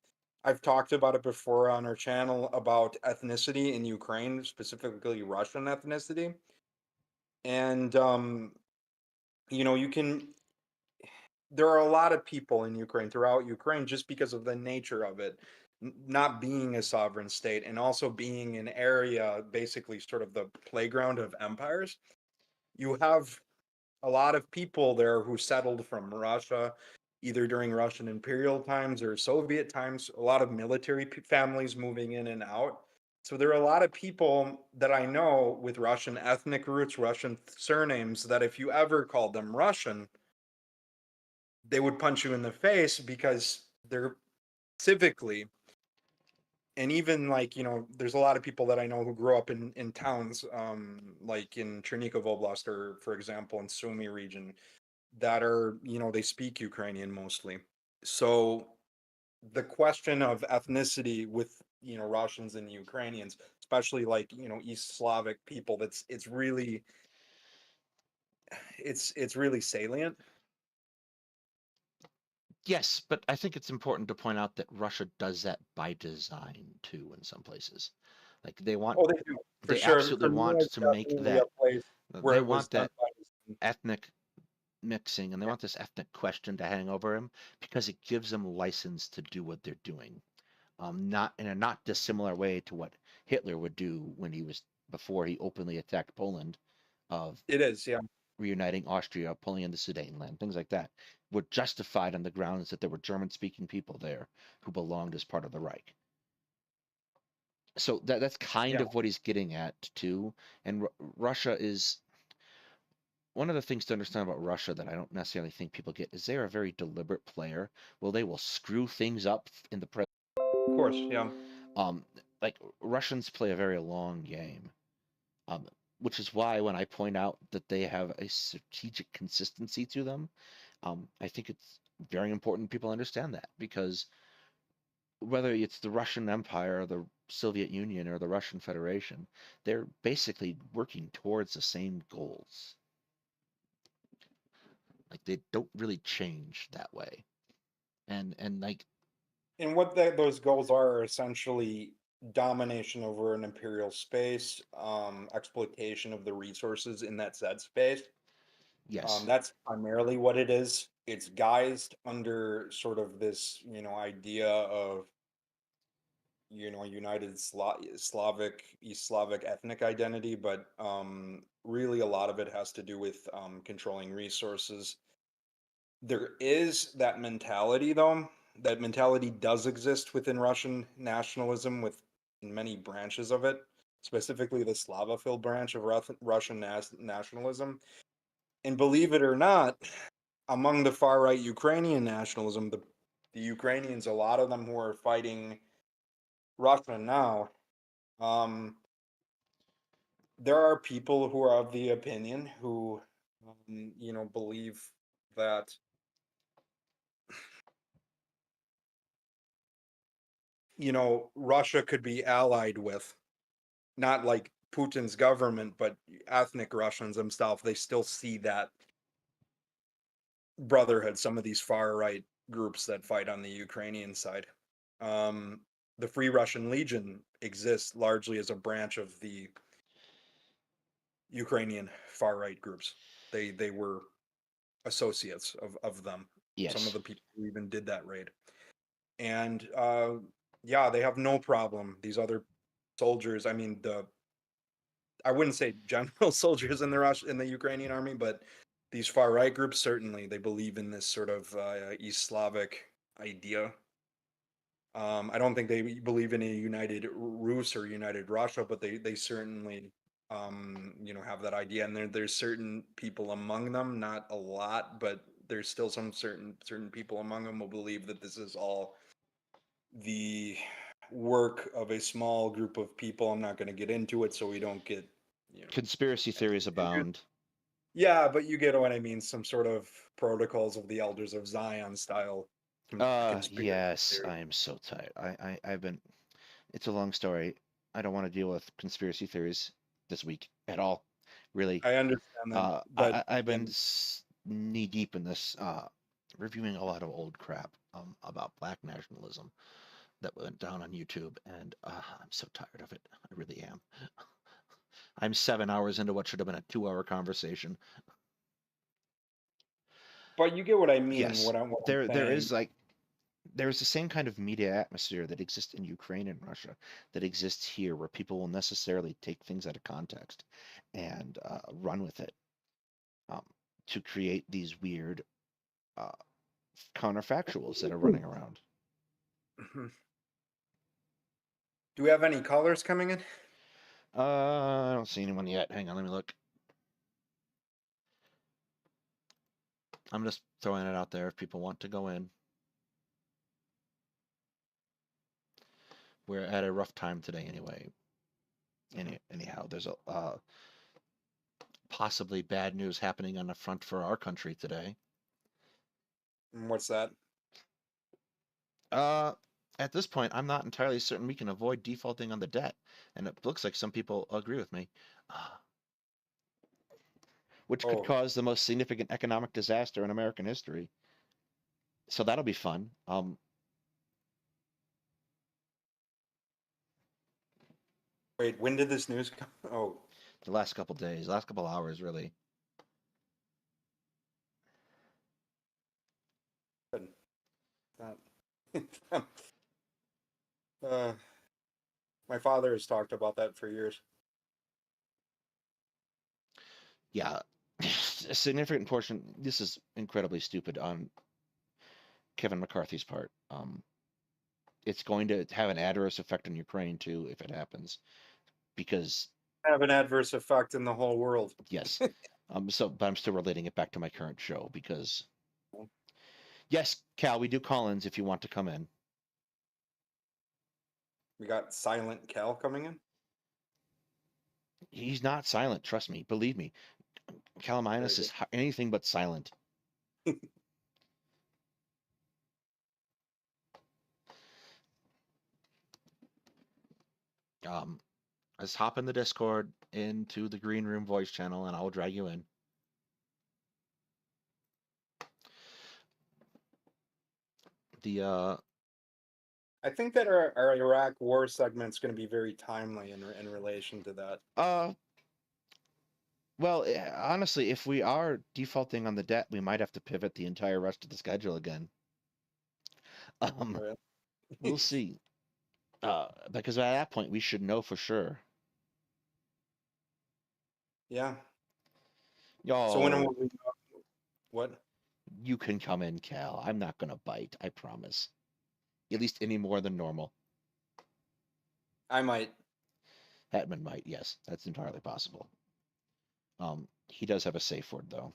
Speaker 1: I've talked about it before on our channel about ethnicity in Ukraine, specifically Russian ethnicity. And you can there are a lot of people in Ukraine throughout Ukraine just because of the nature of it not being a sovereign state and also being an area basically sort of the playground of empires. You have a lot of people there who settled from Russia either during Russian imperial times or Soviet times, a lot of military families moving in and out. So there are a lot of people that I know with Russian ethnic roots, Russian surnames, that if you ever called them Russian, they would punch you in the face because they're civically, and even like there's a lot of people that I know who grew up in towns like in Chernihiv Oblast, or for example in Sumy region, that are they speak Ukrainian mostly. So the question of ethnicity with Russians and Ukrainians, especially like East Slavic people, it's really salient.
Speaker 2: Yes, but I think it's important to point out that Russia does that by design too in some places. Like
Speaker 1: Oh, they do for
Speaker 2: they
Speaker 1: sure.
Speaker 2: absolutely
Speaker 1: Crimea
Speaker 2: want
Speaker 1: is
Speaker 2: to make
Speaker 1: definitely a
Speaker 2: that
Speaker 1: place where
Speaker 2: they
Speaker 1: it was
Speaker 2: want
Speaker 1: done
Speaker 2: that
Speaker 1: by design.
Speaker 2: ethnic mixing and they want this ethnic question to hang over him because it gives them license to do what they're doing. Not in a not dissimilar way to what Hitler would do when he was before he openly attacked Poland, of
Speaker 1: It is, yeah.
Speaker 2: reuniting Austria, pulling into Sudetenland, things like that, were justified on the grounds that there were German-speaking people there who belonged as part of the Reich. So that's kind
Speaker 1: Yeah.
Speaker 2: of what he's getting at too. And Russia is one of the things to understand about Russia that I don't necessarily think people get is they're a very deliberate player. Well, they will screw things up in the
Speaker 1: Of course, yeah.
Speaker 2: um like Russians play a very long game. Um, which is why when I point out that they have a strategic consistency to them, I think it's very important people understand that because whether it's the Russian Empire or the Soviet Union or the Russian Federation, they're basically working towards the same goals. Like they don't really change that way. And like
Speaker 1: And what those goals are essentially domination over an imperial space, exploitation of the resources in that said space.
Speaker 2: yes,
Speaker 1: That's primarily what it is. It's guised under sort of this, idea of, United Slavic, East Slavic ethnic identity, but really a lot of it has to do with controlling resources. There is that mentality, though. That mentality does exist within Russian nationalism, with many branches of it, specifically the Slavophil branch of Russian nationalism. And believe it or not, among the far right Ukrainian nationalism, the Ukrainians, a lot of them who are fighting Russia now, um, there are people who are of the opinion who, believe that Russia could be allied with, not like Putin's government, but ethnic Russians themselves. They still see that brotherhood, some of these far right groups that fight on the Ukrainian side. Um, the Free Russian Legion exists largely as a branch of the Ukrainian far right groups. They were associates of them. Some of
Speaker 2: yes,
Speaker 1: the people who even did that raid. And yeah, they have no problem. These other soldiers, I mean, I wouldn't say general soldiers in the Ukrainian army, but these far right groups, certainly they believe in this sort of East Slavic idea. I don't think they believe in a united Rus or united Russia, but they certainly have that idea. And there's certain people among them, not a lot, but there's still some certain people among them who believe that this is all the work of a small group of people. I'm not going to get into it, so we don't get
Speaker 2: Conspiracy theories abound.
Speaker 1: yeah, but you get what I mean. Some sort of protocols of the elders of Zion style conspiracy
Speaker 2: Yes,
Speaker 1: theory.
Speaker 2: I am so tired. I've been. It's a long story. I don't want to deal with conspiracy theories this week at all. Really,
Speaker 1: I understand that, but
Speaker 2: I've been
Speaker 1: again,
Speaker 2: knee deep in this, reviewing a lot of old crap about black nationalism that went down on YouTube, and I'm so tired of it. I really am. I'm 7 hours into what should have been a 2 hour conversation.
Speaker 1: but you get what I mean.
Speaker 2: Yes,
Speaker 1: What I'm
Speaker 2: there
Speaker 1: saying.
Speaker 2: is like there's the same kind of media atmosphere that exists in Ukraine and Russia that exists here, where people will necessarily take things out of context and run with it, um, to create these weird uh, counterfactuals that are running around.
Speaker 1: Do we have any callers coming in?
Speaker 2: I don't see anyone yet. Hang on, let me look. I'm just throwing it out there if people want to go in. We're at a rough time today anyway. Anyhow, there's a possibly bad news happening on the front for our country today.
Speaker 1: What's that?
Speaker 2: Uh, at this point, I'm not entirely certain we can avoid defaulting on the debt, and it looks like some people agree with me, uh, which could
Speaker 1: Oh,
Speaker 2: cause the most significant economic disaster in American history. So that'll be fun.
Speaker 1: wait. When did this news come? Oh,
Speaker 2: The last couple days, last couple hours, really.
Speaker 1: good. That, uh, my father has talked about that for years.
Speaker 2: Yeah, a significant portion. This is incredibly stupid on Kevin McCarthy's part. It's going to have an adverse effect on Ukraine too if it happens, because
Speaker 1: Have an adverse effect in the whole world.
Speaker 2: yes. But I'm still relating it back to my current show because yes, Cal, we do call-ins if you want to come in.
Speaker 1: We got Silent Cal coming in.
Speaker 2: He's not silent, trust me, believe me.
Speaker 1: Very
Speaker 2: Calaminus
Speaker 1: good.
Speaker 2: is anything but silent. Um, let's hop in the Discord into the Green Room voice channel, and I'll drag you in. The
Speaker 1: I think that our Iraq war segment's going to be very timely in relation to that.
Speaker 2: uh well, honestly, if we are defaulting on the debt, we might have to pivot the entire rest of the schedule again. Um,
Speaker 1: Really.
Speaker 2: we'll see. Because at that point we should know for sure.
Speaker 1: Yeah. So when
Speaker 2: Yo,
Speaker 1: will we know? What?
Speaker 2: you can come in, Cal. I'm not gonna bite, I promise. At least any more than normal.
Speaker 1: I might.
Speaker 2: Hetman might, yes, that's entirely possible. He does have a safe word though.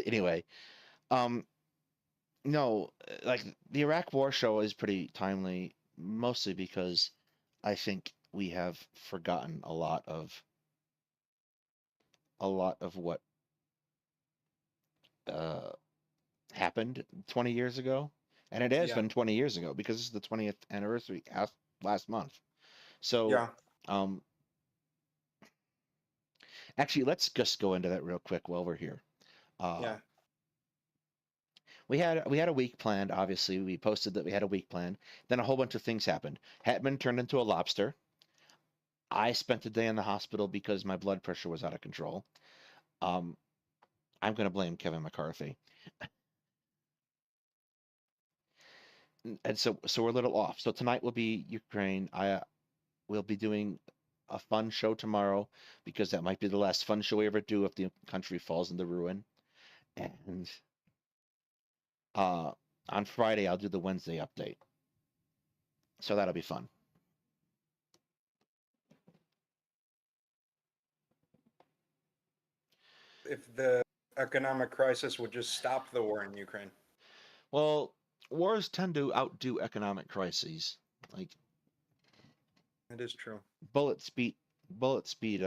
Speaker 2: Anyway, um, no, like the Iraq War show is pretty timely, mostly because I think we have forgotten a lot of what uh happened 20 years ago, and it has
Speaker 1: Yeah.
Speaker 2: been 20 years ago because this is the 20th anniversary last month. So,
Speaker 1: Yeah.
Speaker 2: um, actually, let's just go into that real quick while we're here. Uh,
Speaker 1: Yeah.
Speaker 2: we had a week planned. Obviously, we posted that we had a week planned. Then a whole bunch of things happened. Hetman turned into a lobster. I spent a day in the hospital because my blood pressure was out of control. Um, I'm going to blame Kevin McCarthy, and so we're a little off. So tonight will be Ukraine. We'll be doing a fun show tomorrow because that might be the last fun show we ever do if the country falls into ruin. And on Friday, I'll do the Wednesday update. So that'll be fun.
Speaker 1: If the economic crisis would just stop the war in Ukraine.
Speaker 2: Well, wars tend to outdo economic crises. Like
Speaker 1: It is true.
Speaker 2: bullet speed, bullet speed.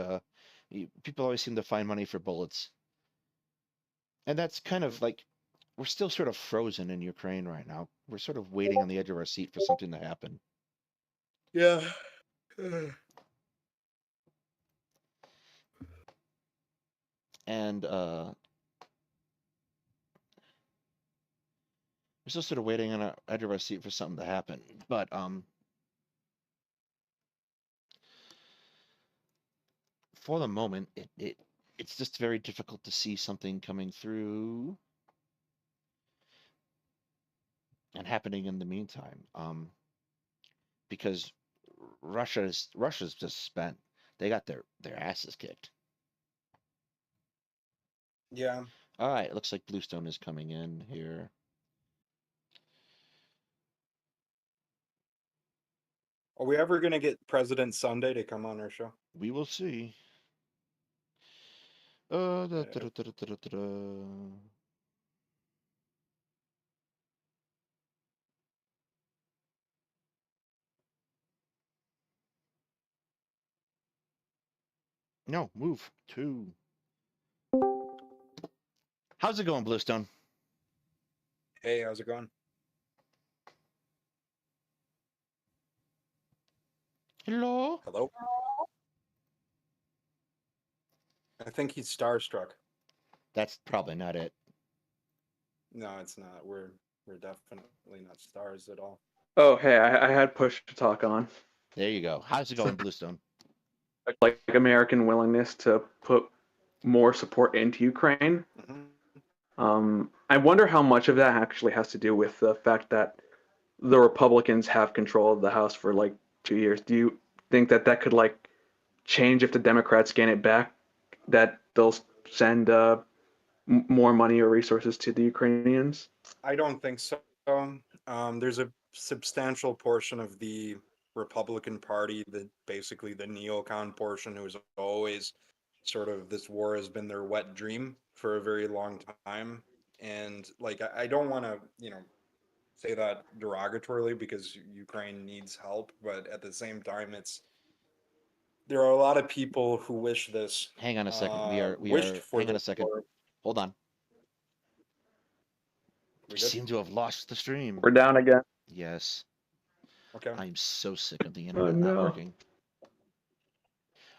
Speaker 2: People always seem to find money for bullets, and that's kind of like we're still sort of frozen in Ukraine right now. We're sort of waiting on the edge of our seat for something to happen.
Speaker 1: Yeah.
Speaker 2: And we're still sort of waiting on the edge of our seat for something to happen. But for the moment, it's just very difficult to see something coming through and happening in the meantime. Because Russia's just spent. They got their asses kicked.
Speaker 1: Yeah.
Speaker 2: All right, it looks like Bluestone is coming in here.
Speaker 1: Are we ever going to get President Sunday to come on our show?
Speaker 2: We will see. No, move two. How's it going, Bluestone?
Speaker 1: Hey, how's it going?
Speaker 2: Hello?
Speaker 1: Hello? I think he's starstruck.
Speaker 2: That's probably not it.
Speaker 1: No, it's not. We're definitely not stars at all.
Speaker 3: Oh, hey, I had push to talk on.
Speaker 2: There you go. How's it going, Bluestone?
Speaker 3: Like American willingness to put more support into Ukraine. I wonder how much of that actually has to do with the fact that the Republicans have control of the House for like 2 years. Do you think that that could like change if the Democrats gain it back? That they'll send more money or resources to the Ukrainians?
Speaker 1: I don't think so. There's a substantial portion of the Republican Party, basically the neocon portion, who's always sort of this war has been their wet dream for a very long time. And like, I don't want to, say that derogatorily because Ukraine needs help, but at the same time, there are a lot of people who wish this,
Speaker 2: Hang on a second.
Speaker 1: wished for
Speaker 2: Hang on
Speaker 1: this
Speaker 2: a second.
Speaker 1: war.
Speaker 2: Hold on.
Speaker 1: We
Speaker 2: We
Speaker 1: good?
Speaker 2: seem to have lost the stream.
Speaker 3: We're down again.
Speaker 2: Yes.
Speaker 1: Okay.
Speaker 2: I'm so sick of the internet not working.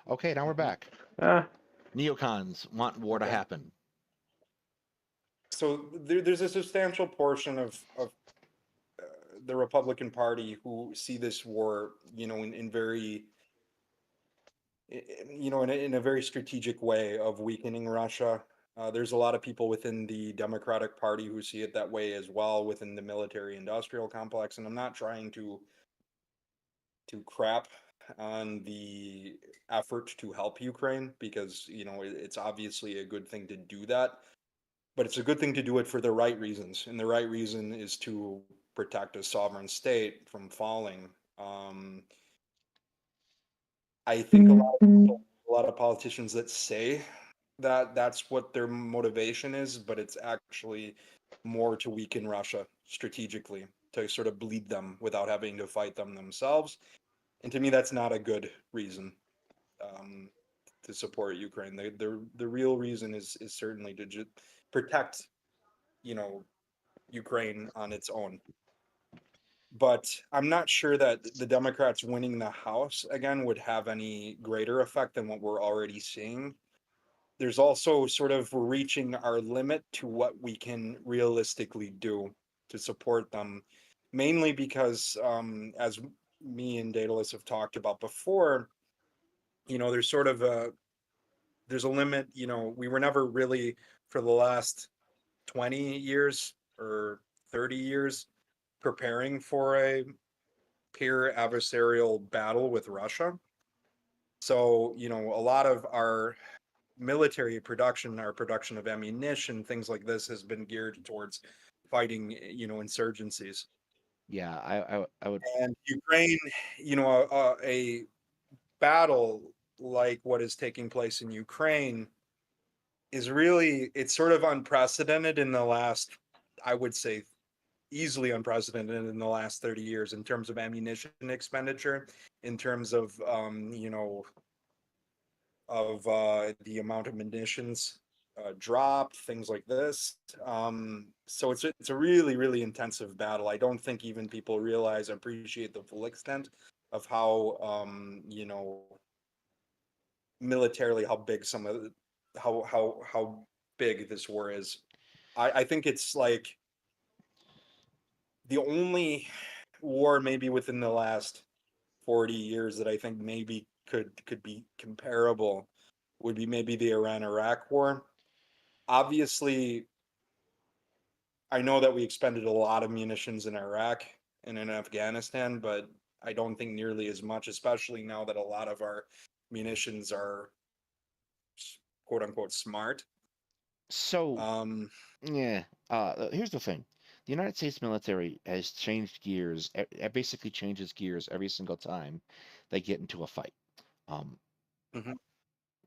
Speaker 2: Okay, now we're back. Neocons want war to happen.
Speaker 1: So there's a substantial portion of the Republican Party who see this war, in very, in a very strategic way of weakening Russia. There's a lot of people within the Democratic Party who see it that way as well within the military-industrial complex, and I'm not trying to crap on the effort to help Ukraine because it's obviously a good thing to do that, but it's a good thing to do it for the right reasons, and the right reason is to protect a sovereign state from falling. I think a lot of politicians that say that that's what their motivation is, but it's actually more to weaken Russia strategically, to sort of bleed them without having to fight them themselves. And to me, that's not a good reason to support Ukraine. The real reason is certainly to just protect, Ukraine on its own. But I'm not sure that the Democrats winning the House again would have any greater effect than what we're already seeing. There's also sort of reaching our limit to what we can realistically do to support them, mainly because, as me and Daedalus have talked about before, there's a limit. We were never really, for the last 20 years or 30 years, preparing for a peer adversarial battle with Russia. So, you know, a lot of our military production, our production of ammunition, things like this has been geared towards fighting, you know, insurgencies.
Speaker 2: Yeah, I would.
Speaker 1: And Ukraine, you know, a battle like what is taking place in Ukraine is really, it's sort of unprecedented in the last, I would say, easily unprecedented in the last 30 years in terms of ammunition expenditure, in terms of, you know, of the amount of munitions dropped, things like this. So it's a really, really intensive battle. I don't think even people realize, appreciate the full extent of how, you know, militarily how big some of the, how big this war is. I think it's like the only war maybe within the last 40 years that I think maybe could be comparable would be maybe the Iran-Iraq war. Obviously, I know that we expended a lot of munitions in Iraq and in Afghanistan, but I don't think nearly as much, especially now that a lot of our munitions are quote unquote smart.
Speaker 2: So, yeah. Here's the thing: the United States military has changed gears. It basically changes gears every single time they get into a fight. Um,
Speaker 1: Mhm.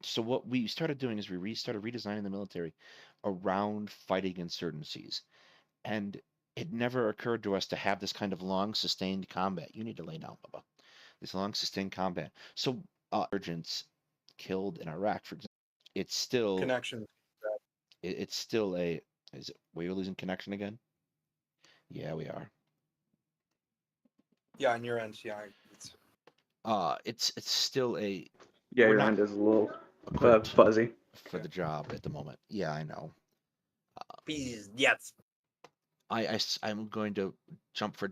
Speaker 2: so what we started doing is we started redesigning the military around fighting insurgencies, and it never occurred to us to have this kind of long, sustained combat. You need to lay down, Bubba. This long, sustained combat. So, insurgents killed in Iraq, for example, it's still
Speaker 1: Connection.
Speaker 2: it's still a. Is it? We're losing connection again? Yeah, we are.
Speaker 1: Yeah, on your end, yeah.
Speaker 2: It's still a.
Speaker 3: Yeah,
Speaker 2: We're
Speaker 3: your
Speaker 2: not
Speaker 3: end is a little
Speaker 2: equipped
Speaker 3: fuzzy.
Speaker 2: for the job at the moment. Yeah, I know.
Speaker 1: Please, yes.
Speaker 2: I'm going to jump for.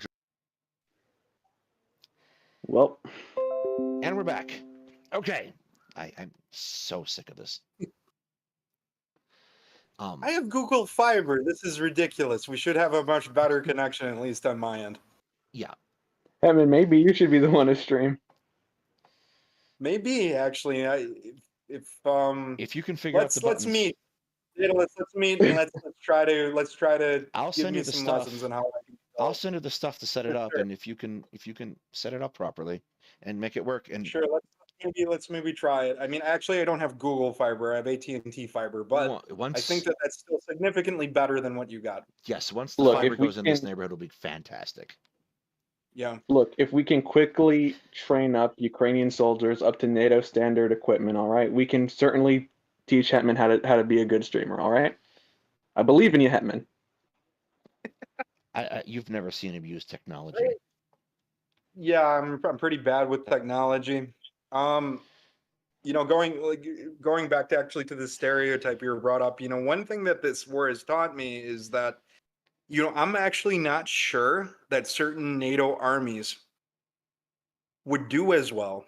Speaker 3: Well,
Speaker 2: And we're back. Okay. I'm so sick of this.
Speaker 1: I have Google Fiber. This is ridiculous. We should have a much better connection, at least on my end.
Speaker 2: Yeah.
Speaker 3: Hetman, maybe you should be the one to stream.
Speaker 1: Maybe actually,
Speaker 2: If you can figure out the
Speaker 1: let's
Speaker 2: buttons,
Speaker 1: meet. Let's meet and let's try to
Speaker 2: I'll
Speaker 1: give
Speaker 2: send
Speaker 1: me
Speaker 2: you the
Speaker 1: some
Speaker 2: stuff.
Speaker 1: lessons on how I can
Speaker 2: I'll
Speaker 1: go.
Speaker 2: send you the stuff to set it
Speaker 1: For
Speaker 2: up,
Speaker 1: sure.
Speaker 2: and if you can set it up properly and make it work, and
Speaker 1: Sure, let's maybe try it. I mean, actually, I don't have Google Fiber. I have AT&T Fiber, but I think
Speaker 2: once
Speaker 1: that that's still significantly better than what you got.
Speaker 2: yes, once the
Speaker 3: Look,
Speaker 2: fiber
Speaker 3: if we
Speaker 2: goes in
Speaker 3: can
Speaker 2: this neighborhood, it'll be fantastic.
Speaker 1: Yeah.
Speaker 3: look, if we can quickly train up Ukrainian soldiers up to NATO standard equipment, all right, we can certainly teach Hetman how to be a good streamer. All right, I believe in you, Hetman.
Speaker 2: You've never seen him use technology.
Speaker 1: Yeah, I'm pretty bad with technology. You know, going back to actually to the stereotype you were brought up, you know, one thing that this war has taught me is that, you know, I'm actually not sure that certain NATO armies would do as well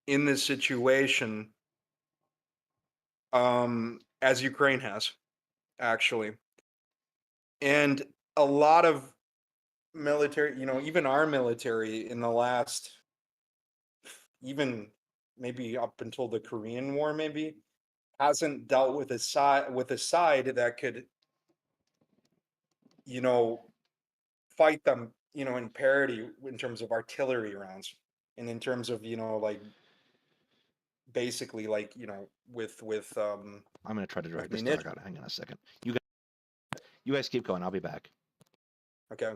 Speaker 1: in this situation as Ukraine has, actually. And a lot of military, you know, even our military in the last, even maybe up until the Korean War, maybe hasn't dealt with a side that could, you know, fight them, you know, in parity in terms of artillery rounds and in terms of, you know, like basically like, you know, with
Speaker 2: I'm gonna try to drag this
Speaker 1: munitions.
Speaker 2: dog out. Hang on a second. You guys keep going. I'll be back.
Speaker 1: Okay.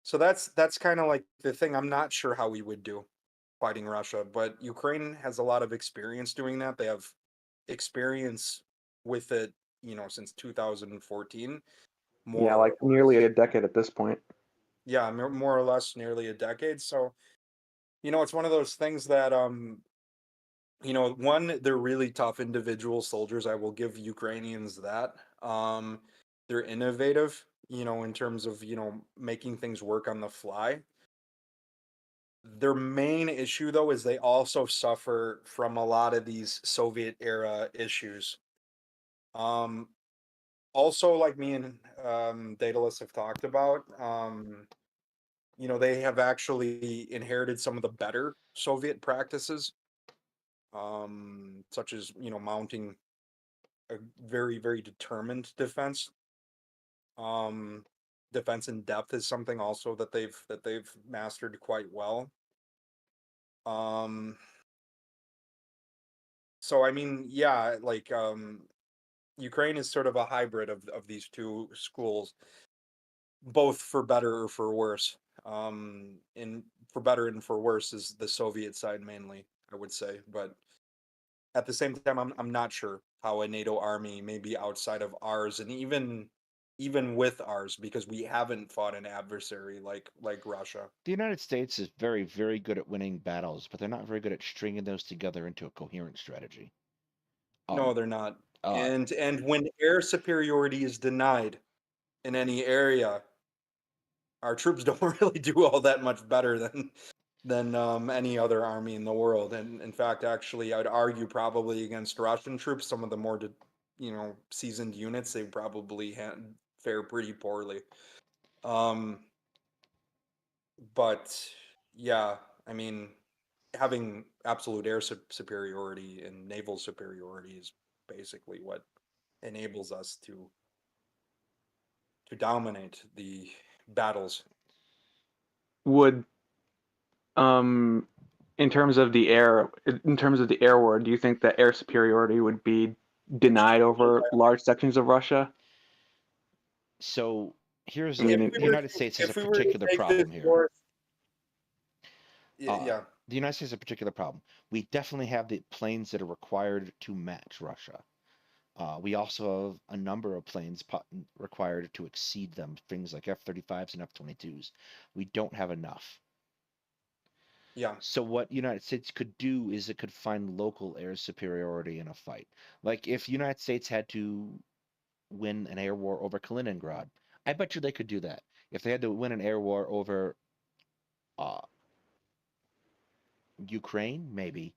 Speaker 1: So that's kind of like the thing. I'm not sure how we would do fighting Russia, but Ukraine has a lot of experience doing that. They have experience with it, you know, since 2014,
Speaker 3: Yeah,
Speaker 1: more
Speaker 3: like
Speaker 1: or
Speaker 3: nearly a decade at this point.
Speaker 1: yeah, more or less nearly a decade. So, you know, it's one of those things that you know, one, they're really tough individual soldiers. I will give Ukrainians that. They're innovative, you know, in terms of, you know, making things work on the fly. Their main issue though is they also suffer from a lot of these Soviet era issues. Um Also like me and Daedalus have talked about, you know, they have actually inherited some of the better Soviet practices. such as mounting a very, very determined defense. Defense in depth is something also that they've mastered quite well. So I mean, yeah, like Ukraine is sort of a hybrid of these two schools, both for better or for worse. And for better and for worse is the Soviet side mainly, I would say. But at the same time, I'm not sure how a NATO army may be outside of ours, and even with ours, because we haven't fought an adversary like Russia.
Speaker 2: The United States is very, very good at winning battles, but they're not very good at stringing those together into a coherent strategy.
Speaker 1: No, they're not.
Speaker 2: Uh,
Speaker 1: And when air superiority is denied in any area, our troops don't really do all that much better than any other army in the world. And in fact, actually, I'd argue probably against Russian troops, some of the more seasoned units, they probably fare pretty poorly. But yeah, I mean, having absolute air superiority and naval superiority is basically what enables us to dominate the battles.
Speaker 3: Would in terms of the air war, do you think that air superiority would be denied over large sections of Russia?
Speaker 2: so here's
Speaker 3: I mean,
Speaker 2: the United States has a
Speaker 1: If we were to
Speaker 2: particular
Speaker 1: take this
Speaker 2: problem here.
Speaker 1: north,
Speaker 2: Uh,
Speaker 1: yeah,
Speaker 2: the United States has a particular problem. We definitely have the planes that are required to match Russia. We also have a number of planes required to exceed them, things like F-35s and F-22s. We don't have enough.
Speaker 1: yeah,
Speaker 2: So what United States could do is it could find local air superiority in a fight. Like if United States had to win an air war over Kaliningrad, I bet you they could do that. If they had to win an air war over uh, Ukraine, maybe.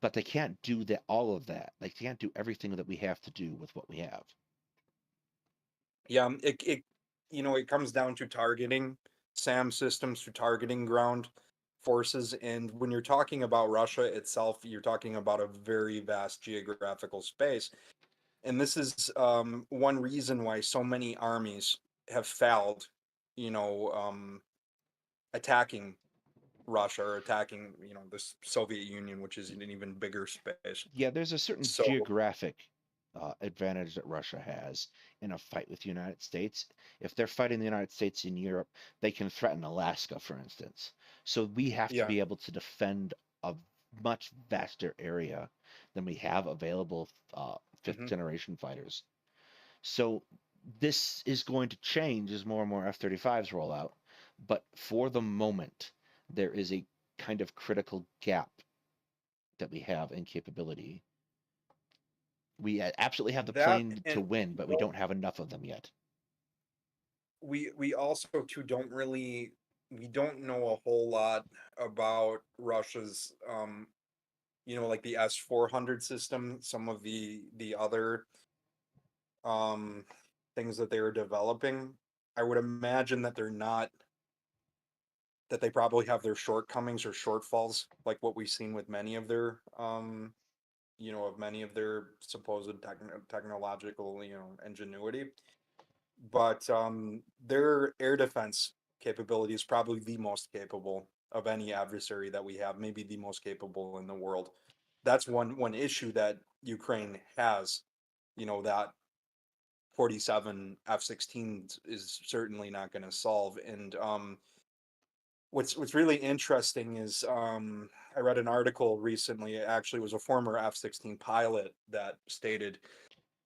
Speaker 2: But they can't do that, all of that. They can't do everything that we have to do with what we have.
Speaker 1: yeah. It comes down to targeting SAM systems, to targeting ground forces, and when you're talking about Russia itself, you're talking about a very vast geographical space. And this is one reason why so many armies have failed, you know, attacking Russia or attacking, the Soviet Union, which is in an even bigger space.
Speaker 2: Yeah, there's a certain
Speaker 1: So,
Speaker 2: geographic advantage that Russia has in a fight with the United States. If they're fighting the United States in Europe, they can threaten Alaska, for instance. So we have to
Speaker 1: yeah.
Speaker 2: be able to defend a much vaster area than we have available fifth
Speaker 1: Hmm.
Speaker 2: generation fighters. So this is going to change as more and more F-35s roll out. But for the moment, there is a kind of critical gap that we have in capability. We absolutely have the
Speaker 1: That,
Speaker 2: plane to
Speaker 1: and
Speaker 2: win, but we don't have enough of them yet.
Speaker 1: we also too we don't know a whole lot about Russia's like the S-400 system, some of the other um things that they are developing. I would imagine that they probably have their shortcomings or shortfalls, like what we've seen with many of their supposed technological ingenuity. But their air defense capability is probably the most capable of any adversary that we have, maybe the most capable in the world. That's one issue that Ukraine has. That 47 F-16s is certainly not going to solve. And what's really interesting is I read an article recently. It actually was a former F-16 pilot that stated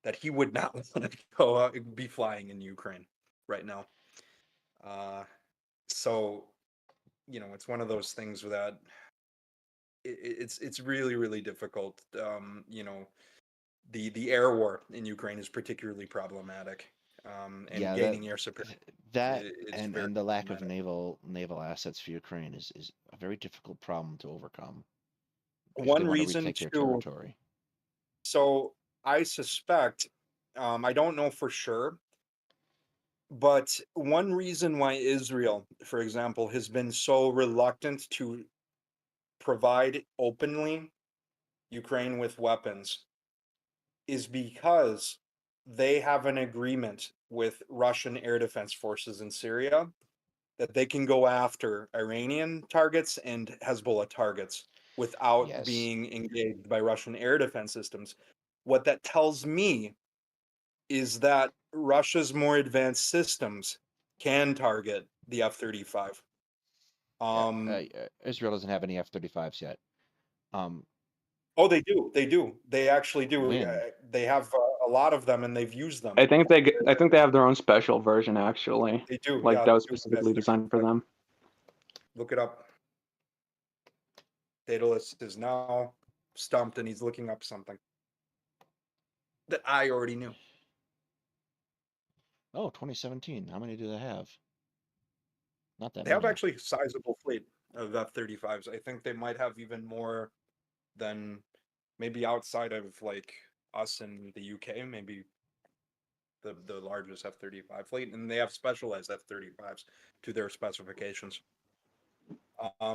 Speaker 1: that he would not want to be flying in Ukraine right now. Uh, so it's one of those things that it's really, really difficult. The air war in Ukraine is particularly problematic, and
Speaker 2: Yeah, that
Speaker 1: gaining air superiority
Speaker 2: that
Speaker 1: is very
Speaker 2: and the lack of
Speaker 1: problematic.
Speaker 2: naval assets for Ukraine is a very difficult problem to overcome if they
Speaker 1: One
Speaker 2: want to
Speaker 1: reason
Speaker 2: retake their
Speaker 1: too.
Speaker 2: territory.
Speaker 1: So I suspect, I don't know for sure, but one reason why Israel, for example, has been so reluctant to provide openly Ukraine with weapons is because they have an agreement with Russian air defense forces in Syria that they can go after Iranian targets and Hezbollah targets without
Speaker 2: Yes.
Speaker 1: being engaged by Russian air defense systems. What that tells me is that Russia's more advanced systems can target the F-35.
Speaker 2: Israel doesn't have any F-35s yet.
Speaker 1: Oh, they do. They do. They actually do.
Speaker 2: When?
Speaker 1: They have a lot of them, and they've used them.
Speaker 3: I think they have their own special version actually.
Speaker 1: They do.
Speaker 3: Like
Speaker 1: Yeah,
Speaker 3: that was
Speaker 1: they do.
Speaker 3: specifically designed for them.
Speaker 1: Look it up. Daedalus is now stumped, and he's looking up something that I already knew.
Speaker 2: Oh, 2017. How many do they have? Not that
Speaker 1: They
Speaker 2: many.
Speaker 1: have actually a sizable fleet of F-35s. I think they might have even more than maybe outside of like us in the UK, maybe the largest F-35 fleet, and they have specialized F-35s to their specifications.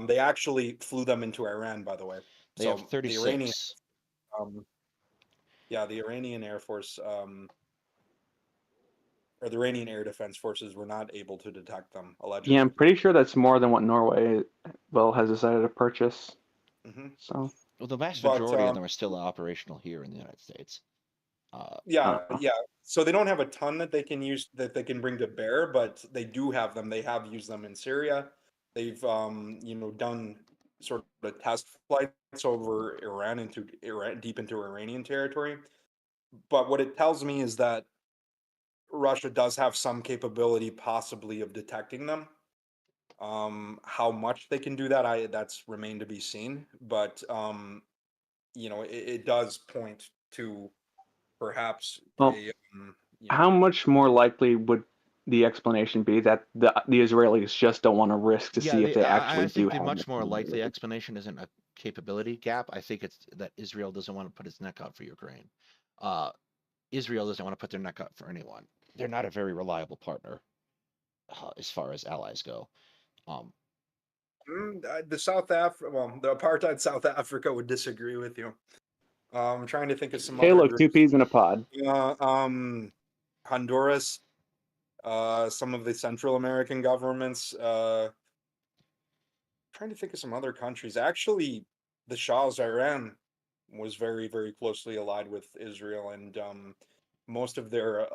Speaker 1: They actually flew them into Iran, by the way.
Speaker 2: They have 36.
Speaker 1: The Iranian, the Iranian Air Force, or the Iranian Air Defense Forces were not able to detect them, allegedly.
Speaker 3: Yeah, I'm pretty sure that's more than what Norway has decided to purchase.
Speaker 1: Mm-hmm.
Speaker 3: So.
Speaker 2: Well, the vast majority of them are still operational here in the United States.
Speaker 1: Yeah. So they don't have a ton that they can use, that they can bring to bear, but they do have them. They have used them in Syria. They've done sort of test flights over Iran deep into Iranian territory. But what it tells me is that Russia does have some capability possibly of detecting them. How much they can do that, that's remained to be seen. But it does point to perhaps
Speaker 3: how much more likely would the explanation be that the Israelis just don't want to risk to see if they actually
Speaker 2: I think
Speaker 3: do
Speaker 2: the
Speaker 3: have
Speaker 2: much more likely explanation isn't a capability gap. I think it's that Israel doesn't want to put its neck out for Ukraine. Israel doesn't want to put their neck out for anyone. They're not a very reliable partner as far as allies go.
Speaker 1: The apartheid South Africa would disagree with you. I'm trying to think of some
Speaker 3: Hey,
Speaker 1: other
Speaker 3: look,
Speaker 1: groups.
Speaker 3: 2 peas in a pod.
Speaker 1: Honduras, some of the Central American governments. Trying to think of some other countries. Actually, the Shah's Iran was very, very closely allied with Israel, and most of their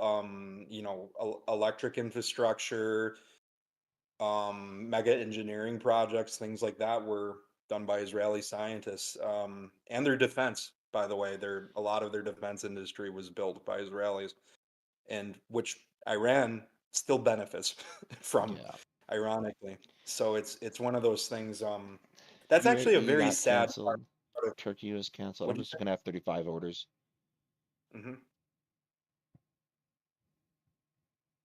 Speaker 1: electric infrastructure, mega engineering projects, things like that were done by Israeli scientists. And their defense, by the way, a lot of their defense industry was built by Israelis, and which Iran still benefits from, ironically. So it's one of those things. That's actually a very sad part.
Speaker 2: Turkey was canceled. I'm just looking at F-35 orders.
Speaker 1: Mm-hmm.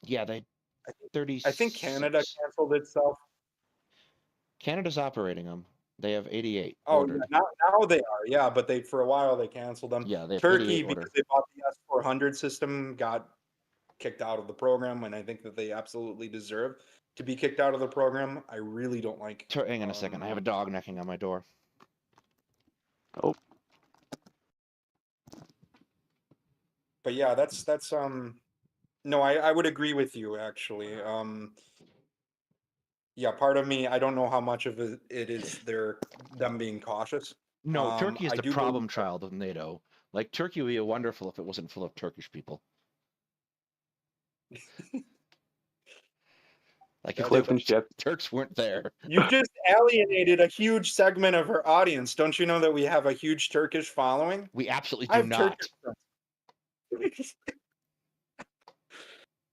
Speaker 2: Yeah, they 36.
Speaker 1: I think Canada canceled itself.
Speaker 2: Canada's operating them. They have 88
Speaker 1: Oh,
Speaker 2: ordered.
Speaker 1: yeah, now they are, yeah, but for a while they canceled them.
Speaker 2: Yeah, they have
Speaker 1: Turkey,
Speaker 2: 88
Speaker 1: because
Speaker 2: ordered.
Speaker 1: they bought the S-400 system, got kicked out of the program, and I think that they absolutely deserve to be kicked out of the program. I really don't like.
Speaker 2: Hang on a second. I have a dog knocking on my door.
Speaker 3: Oh.
Speaker 1: But yeah, that's no, I would agree with you actually. Yeah, part of me, I don't know how much of it is them being cautious.
Speaker 2: No, Turkey is the problem child of NATO. Like, Turkey would be wonderful if it wasn't full of Turkish people. Like, if Turks weren't there.
Speaker 1: You just alienated a huge segment of our audience. Don't you know that we have a huge Turkish following?
Speaker 2: We absolutely do not.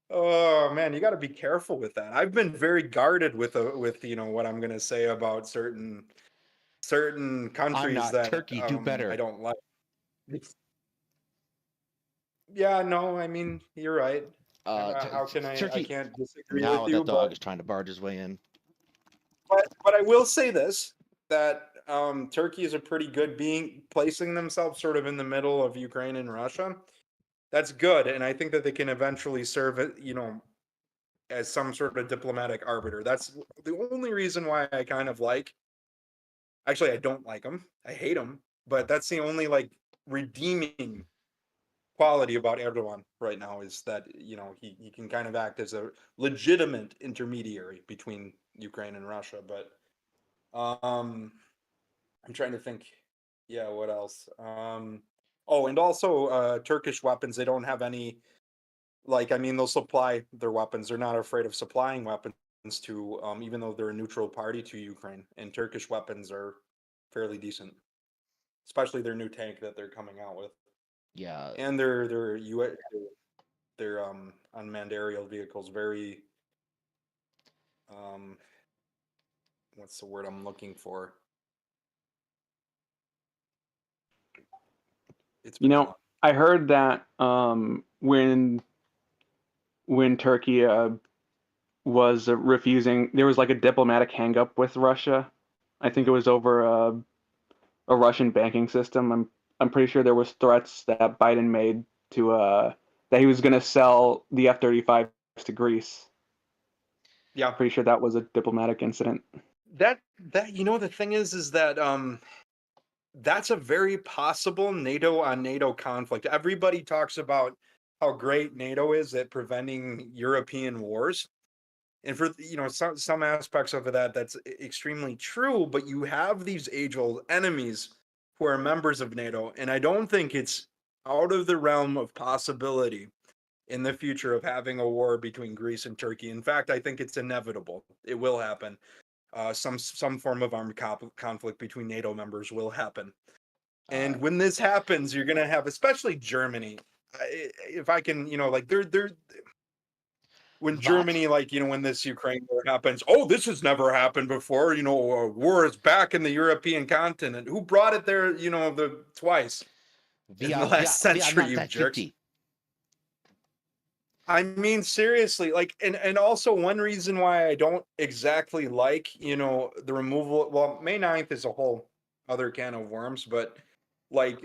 Speaker 1: Oh man, you got to be careful with that. I've been very guarded with what I'm going to say about certain countries that
Speaker 2: Turkey, do better.
Speaker 1: I don't like. Yeah, no, I mean, you're right. How can
Speaker 2: Turkey,
Speaker 1: I can't disagree
Speaker 2: now
Speaker 1: with you.
Speaker 2: That dog is trying to barge his way in.
Speaker 1: But I will say this, that Turkey is a pretty good placing themselves sort of in the middle of Ukraine and Russia. That's good, and I think that they can eventually serve it, as some sort of diplomatic arbiter. That's the only reason why I kind of like. Actually, I don't like them. I hate them. but that's the only like redeeming quality about Erdogan right now, is that he can kind of act as a legitimate intermediary between Ukraine and Russia. But I'm trying to think. Yeah, what else? Oh, and also Turkish weapons. They don't have any, like, I mean, they'll supply their weapons. They're not afraid of supplying weapons to, even though they're a neutral party to Ukraine. And Turkish weapons are fairly decent, especially their new tank that they're coming out with.
Speaker 2: Yeah.
Speaker 1: And their unmanned aerial vehicles, very what's the word I'm looking for? It's been fun.
Speaker 3: I heard that when Turkey was refusing, there was like a diplomatic hangup with Russia. I think it was over a Russian banking system. I'm pretty sure there was threats that Biden made to that he was going to sell the F-35s to Greece.
Speaker 1: Yeah,
Speaker 3: pretty sure that was a diplomatic incident.
Speaker 1: That the thing is that that's a very possible NATO on NATO conflict. Everybody talks about how great NATO is at preventing European wars. And for some aspects of that, that's extremely true. But you have these age-old enemies who are members of NATO, and I don't think it's out of the realm of possibility in the future of having a war between Greece and Turkey. In fact, I think it's inevitable. It will happen. Some form of armed conflict between NATO members will happen. And when this happens, you're going to have, especially Germany. If I can, like they're when Germany, like, when this Ukraine war happens, oh, this has never happened before. A war is back in the European continent. Who brought it there? Twice in the last century, you jerks. I mean, seriously, like, and also one reason why I don't exactly like, the removal. Well, May 9th is a whole other can of worms, but like,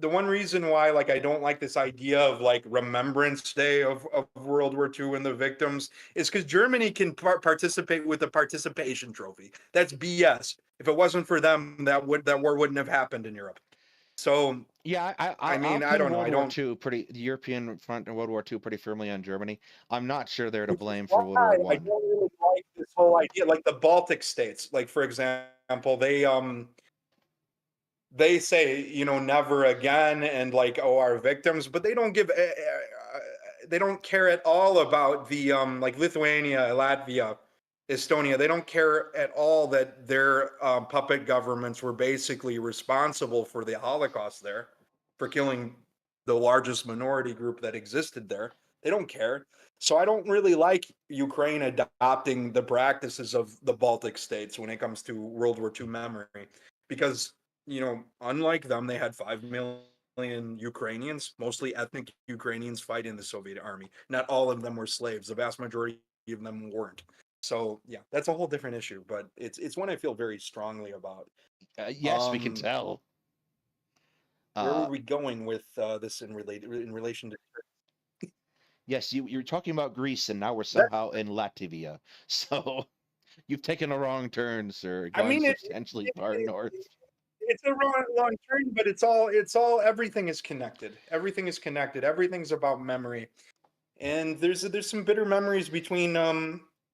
Speaker 1: the one reason why, like, I don't like this idea of like Remembrance Day of World War II and the victims is because Germany can participate with the participation trophy. That's BS. If it wasn't for them, that war wouldn't have happened in Europe. So
Speaker 2: yeah,
Speaker 1: I mean, I don't know.
Speaker 2: World War II the European front in World War II pretty firmly on Germany. I'm not sure they're to blame for World War
Speaker 1: I don't really like this whole idea. Like the Baltic states, like, for example, they say, never again, and like, oh, our victims, but they don't give they don't care at all about the like Lithuania, Latvia, Estonia. They don't care at all that their puppet governments were basically responsible for the Holocaust there, for killing the largest minority group that existed there. They don't care. So I don't really like Ukraine adopting the practices of the Baltic states when it comes to World War II memory, because unlike them, they had 5 million Ukrainians, mostly ethnic Ukrainians, fight in the Soviet army. Not all of them were slaves. The vast majority of them weren't. So yeah, that's a whole different issue, but it's one I feel very strongly about.
Speaker 2: Yes, we can tell.
Speaker 1: Where were we going with this in relation to?
Speaker 2: Yes, you're talking about Greece, and now we're somehow in Latvia. So you've taken a wrong turn, sir. Going substantially far north.
Speaker 1: It's a wrong turn, but it's all everything is connected. Everything is connected. Everything's about memory. And there's some bitter memories between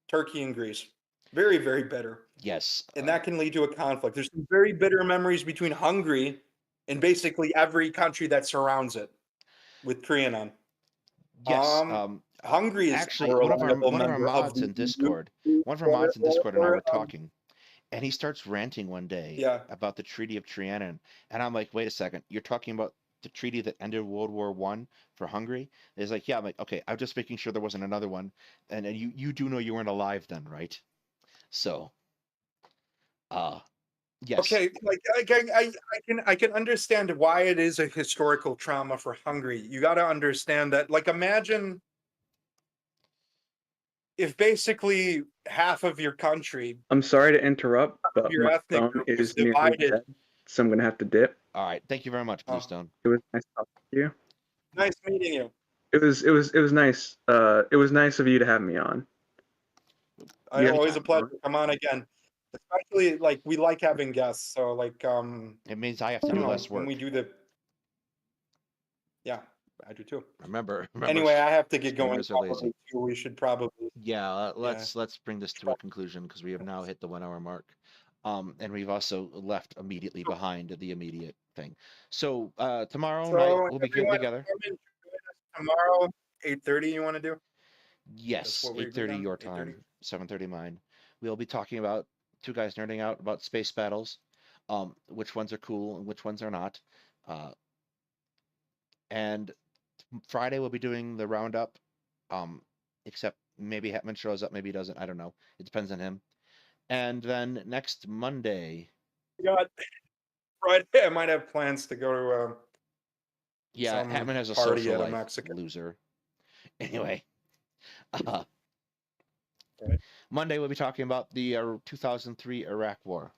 Speaker 1: Turkey and Greece. Very, very bitter.
Speaker 2: Yes.
Speaker 1: And that can lead to a conflict. There's some very bitter memories between Hungary and basically every country that surrounds it, with Trianon.
Speaker 2: Yes.
Speaker 1: Hungary is
Speaker 2: actually one of our mods in Discord. One of our mods in Discord and I were talking, and he starts ranting one day about the Treaty of Trianon, and I'm like, wait a second, you're talking about the treaty that ended World War I for Hungary? He's like, yeah. I'm like, okay, I'm just making sure there wasn't another one, and you do know you weren't alive then, right? So, yes.
Speaker 1: Okay, like I can understand why it is a historical trauma for Hungary. You got to understand that. Like, imagine if basically half of your country.
Speaker 3: I'm sorry to interrupt, but
Speaker 1: your
Speaker 3: my
Speaker 1: ethnic
Speaker 3: phone
Speaker 1: group
Speaker 3: is nearly dead, so I'm gonna have to dip.
Speaker 2: All right, thank you very much, Bluestone.
Speaker 3: It was nice talking to you.
Speaker 1: Nice meeting you.
Speaker 3: It was nice. It was nice of you to have me on.
Speaker 1: Always a pleasure. Come on again. Especially like we like having guests, so like
Speaker 2: It means I have
Speaker 1: I
Speaker 2: to do
Speaker 1: don't know
Speaker 2: less
Speaker 1: when
Speaker 2: work.
Speaker 1: we do the. Yeah, I do too.
Speaker 2: Remember.
Speaker 1: Anyway, I have to get going.
Speaker 2: Streamers are lazy.
Speaker 1: Probably too. We should probably.
Speaker 2: Yeah, let's bring this to a conclusion because we have now hit the 1 hour mark. And we've also left immediately behind the immediate thing. So tomorrow night we'll be getting together.
Speaker 1: Come and join us tomorrow, 8:30. You want to do?
Speaker 2: Yes,
Speaker 1: what we agreed
Speaker 2: 8:30
Speaker 1: on?
Speaker 2: your
Speaker 1: 8:30?
Speaker 2: time, 7:30 mine. We'll be talking about two guys nerding out about space battles, which ones are cool and which ones are not. And Friday we'll be doing the roundup, except maybe Hetman shows up, maybe he doesn't. I don't know. It depends on him. And then next Monday,
Speaker 1: Yeah, Friday I might have plans to go to
Speaker 2: yeah,
Speaker 1: some
Speaker 2: Hetman has a
Speaker 1: party
Speaker 2: social
Speaker 1: at a
Speaker 2: life,
Speaker 1: Mexican.
Speaker 2: loser. Anyway,
Speaker 1: Right.
Speaker 2: Monday we'll be talking about the 2003 Iraq War.